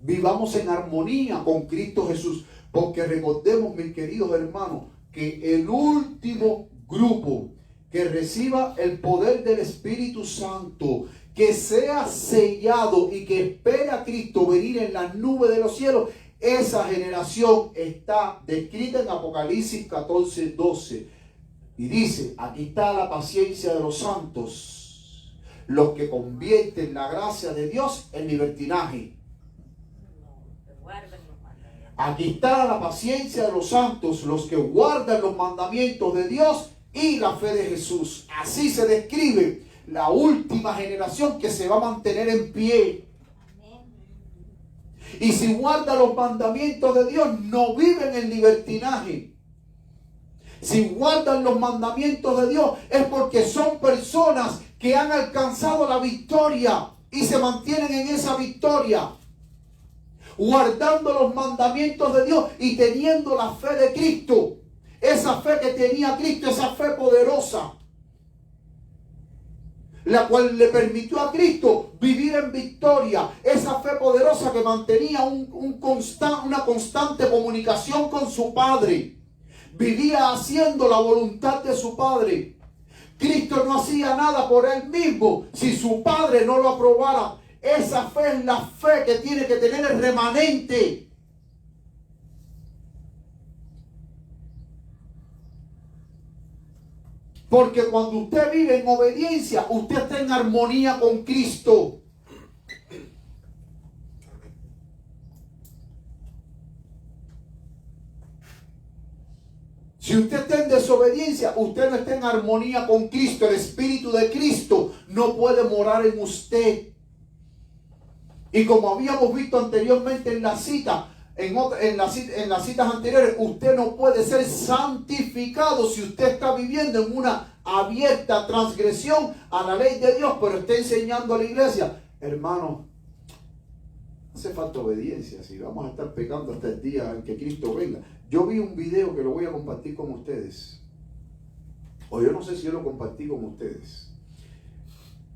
[SPEAKER 2] Vivamos en armonía con Cristo Jesús. Porque recordemos, mis queridos hermanos, que el último grupo que reciba el poder del Espíritu Santo, que sea sellado y que espere a Cristo venir en las nubes de los cielos, esa generación está descrita en Apocalipsis 14:12. Y dice, aquí está la paciencia de los santos, los que convierten la gracia de Dios en libertinaje. Aquí está la paciencia de los santos, los que guardan los mandamientos de Dios y la fe de Jesús. Así se describe la última generación que se va a mantener en pie. Y si guardan los mandamientos de Dios, no viven en libertinaje. Si guardan los mandamientos de Dios, es porque son personas que han alcanzado la victoria y se mantienen en esa victoria, guardando los mandamientos de Dios y teniendo la fe de Cristo. Esa fe que tenía Cristo, esa fe poderosa, la cual le permitió a Cristo vivir en victoria. Esa fe poderosa que mantenía una constante comunicación con su Padre. Vivía haciendo la voluntad de su Padre. Cristo no hacía nada por él mismo si su Padre no lo aprobara. Esa fe es la fe que tiene que tener el remanente. Porque cuando usted vive en obediencia, usted está en armonía con Cristo. Si usted está en desobediencia, usted no está en armonía con Cristo. El Espíritu de Cristo no puede morar en usted. Y como habíamos visto anteriormente en la cita, en las citas anteriores, usted no puede ser santificado si usted está viviendo en una abierta transgresión a la ley de Dios, pero está enseñando a la iglesia. Hermano, hace falta obediencia si vamos a estar pecando hasta el día en que Cristo venga. Yo vi un video que lo voy a compartir con ustedes, o yo no sé si yo lo compartí con ustedes.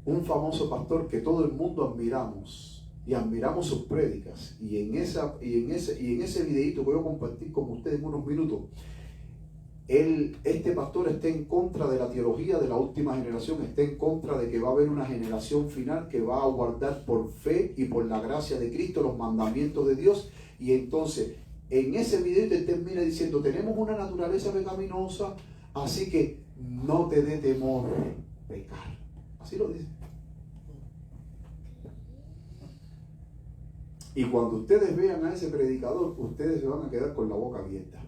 [SPEAKER 2] Un famoso pastor que todo el mundo admiramos y admiramos sus prédicas, y en ese videito que voy a compartir con ustedes en unos minutos, este pastor está en contra de la teología de la última generación, está en contra de que va a haber una generación final que va a guardar por fe y por la gracia de Cristo los mandamientos de Dios. Y entonces en ese video él termina diciendo, tenemos una naturaleza pecaminosa, así que no te dé temor pecar. Así lo dice. Y cuando ustedes vean a ese predicador, ustedes se van a quedar con la boca abierta.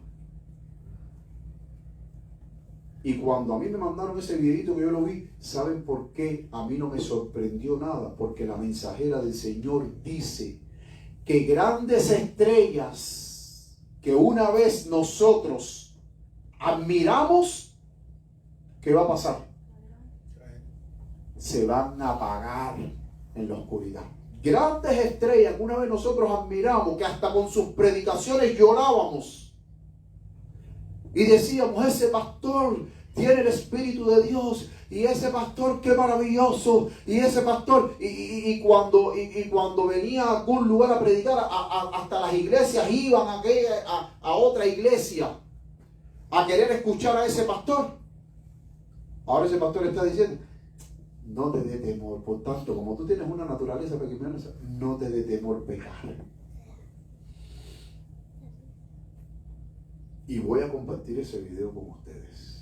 [SPEAKER 2] Y cuando a mí me mandaron ese videito que yo lo vi, ¿saben por qué? A mí no me sorprendió nada, porque la mensajera del Señor dice que grandes estrellas que una vez nosotros admiramos, ¿qué va a pasar? Se van a apagar en la oscuridad. Grandes estrellas que una vez nosotros admiramos, que hasta con sus predicaciones llorábamos y decíamos, ese pastor tiene el Espíritu de Dios, y ese pastor qué maravilloso, y ese pastor, y cuando venía a algún lugar a predicar, hasta las iglesias iban a otra iglesia a querer escuchar a ese pastor. Ahora ese pastor está diciendo, no te dé temor, por tanto, como tú tienes una naturaleza pecaminosa, no te dé temor pecar. Y voy a compartir ese video con ustedes.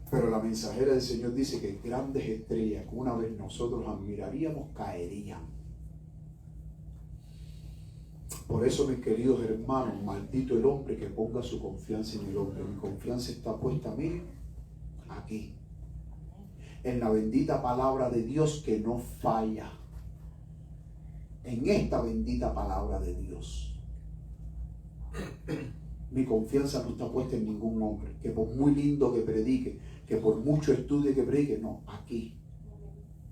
[SPEAKER 2] Pero la mensajera del Señor dice que grandes estrellas que una vez nosotros admiraríamos caerían. Por eso, mis queridos hermanos, maldito el hombre que ponga su confianza en el hombre. Mi confianza está puesta, miren, aquí, en la bendita palabra de Dios que no falla. En esta bendita palabra de Dios. Mi confianza no está puesta en ningún hombre, que por muy lindo que predique, que por mucho estudie que predique, no, aquí.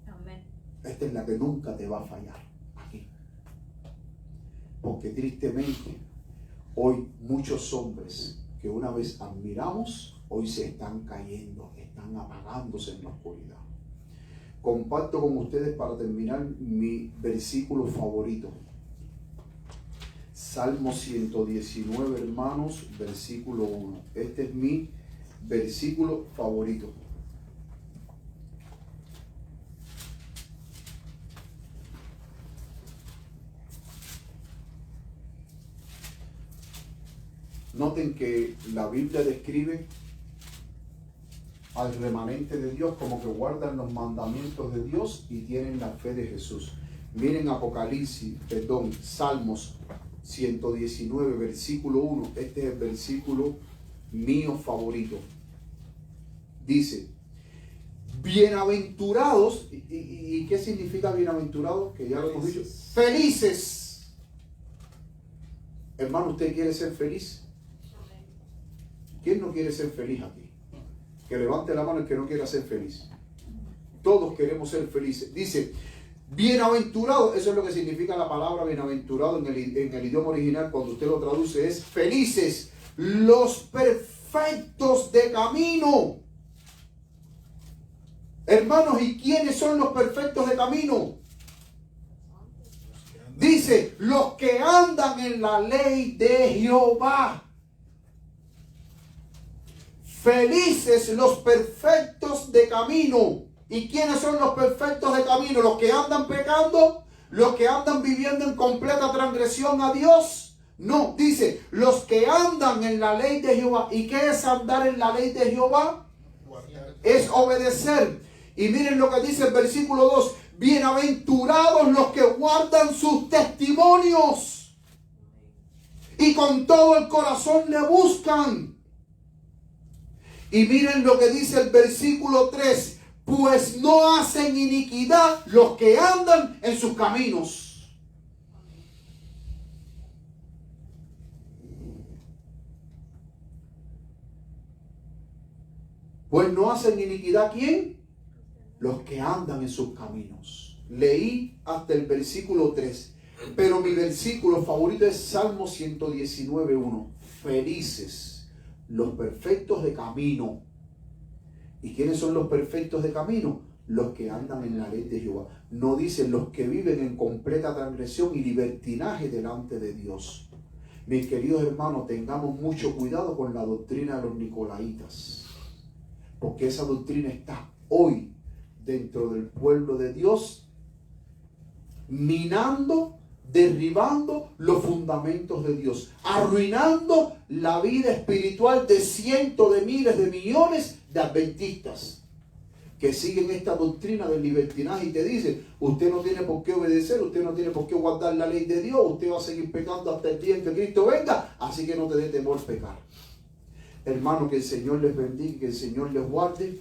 [SPEAKER 4] Amén.
[SPEAKER 2] Esta es la que nunca te va a fallar, aquí. Porque tristemente, hoy muchos hombres que una vez admiramos, hoy se están cayendo, están apagándose en la oscuridad. Comparto con ustedes para terminar mi versículo favorito. Salmo 119, hermanos, versículo 1. Este es mi versículo favorito. Noten que la Biblia describe al remanente de Dios como que guardan los mandamientos de Dios y tienen la fe de Jesús. Miren Salmos 119, versículo 1. Este es el versículo mío favorito. Dice, bienaventurados, ¿y qué significa bienaventurados? Que ya lo hemos dicho. Felices. Hermano, ¿usted quiere ser feliz? ¿Quién no quiere ser feliz aquí? Que levante la mano el que no quiera ser feliz. Todos queremos ser felices. Dice, bienaventurado, eso es lo que significa la palabra bienaventurado en el idioma original. Cuando usted lo traduce es felices, los perfectos de camino. Hermanos, ¿y quiénes son los perfectos de camino? Dice, los que andan en la ley de Jehová. Felices los perfectos de camino. ¿Y quiénes son los perfectos de camino? Los que andan pecando, los que andan viviendo en completa transgresión a Dios. No, dice, los que andan en la ley de Jehová. ¿Y qué es andar en la ley de Jehová? Es obedecer. Y miren lo que dice el versículo 2. Bienaventurados los que guardan sus testimonios y con todo el corazón le buscan. Y miren lo que dice el versículo 3. Pues no hacen iniquidad los que andan en sus caminos. Pues no hacen iniquidad, ¿quién? Los que andan en sus caminos. Leí hasta el versículo 3. Pero mi versículo favorito es Salmo 119:1. Felices los perfectos de camino. ¿Y quiénes son los perfectos de camino? Los que andan en la ley de Jehová. No dicen los que viven en completa transgresión y libertinaje delante de Dios. Mis queridos hermanos, tengamos mucho cuidado con la doctrina de los nicolaitas. Porque esa doctrina está hoy dentro del pueblo de Dios, minando, derribando los fundamentos de Dios, arruinando la vida espiritual de cientos de miles de millones de adventistas que siguen esta doctrina del libertinaje y te dicen, usted no tiene por qué obedecer, usted no tiene por qué guardar la ley de Dios, usted va a seguir pecando hasta el día en que Cristo venga, así que no te dé temor pecar. Hermano, que el Señor les bendiga, que el Señor les guarde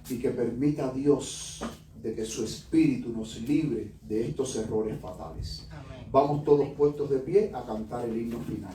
[SPEAKER 2] y que permita a Dios de que su Espíritu nos libre de estos errores fatales.
[SPEAKER 3] Amén.
[SPEAKER 2] Vamos todos puestos de pie a cantar el himno final.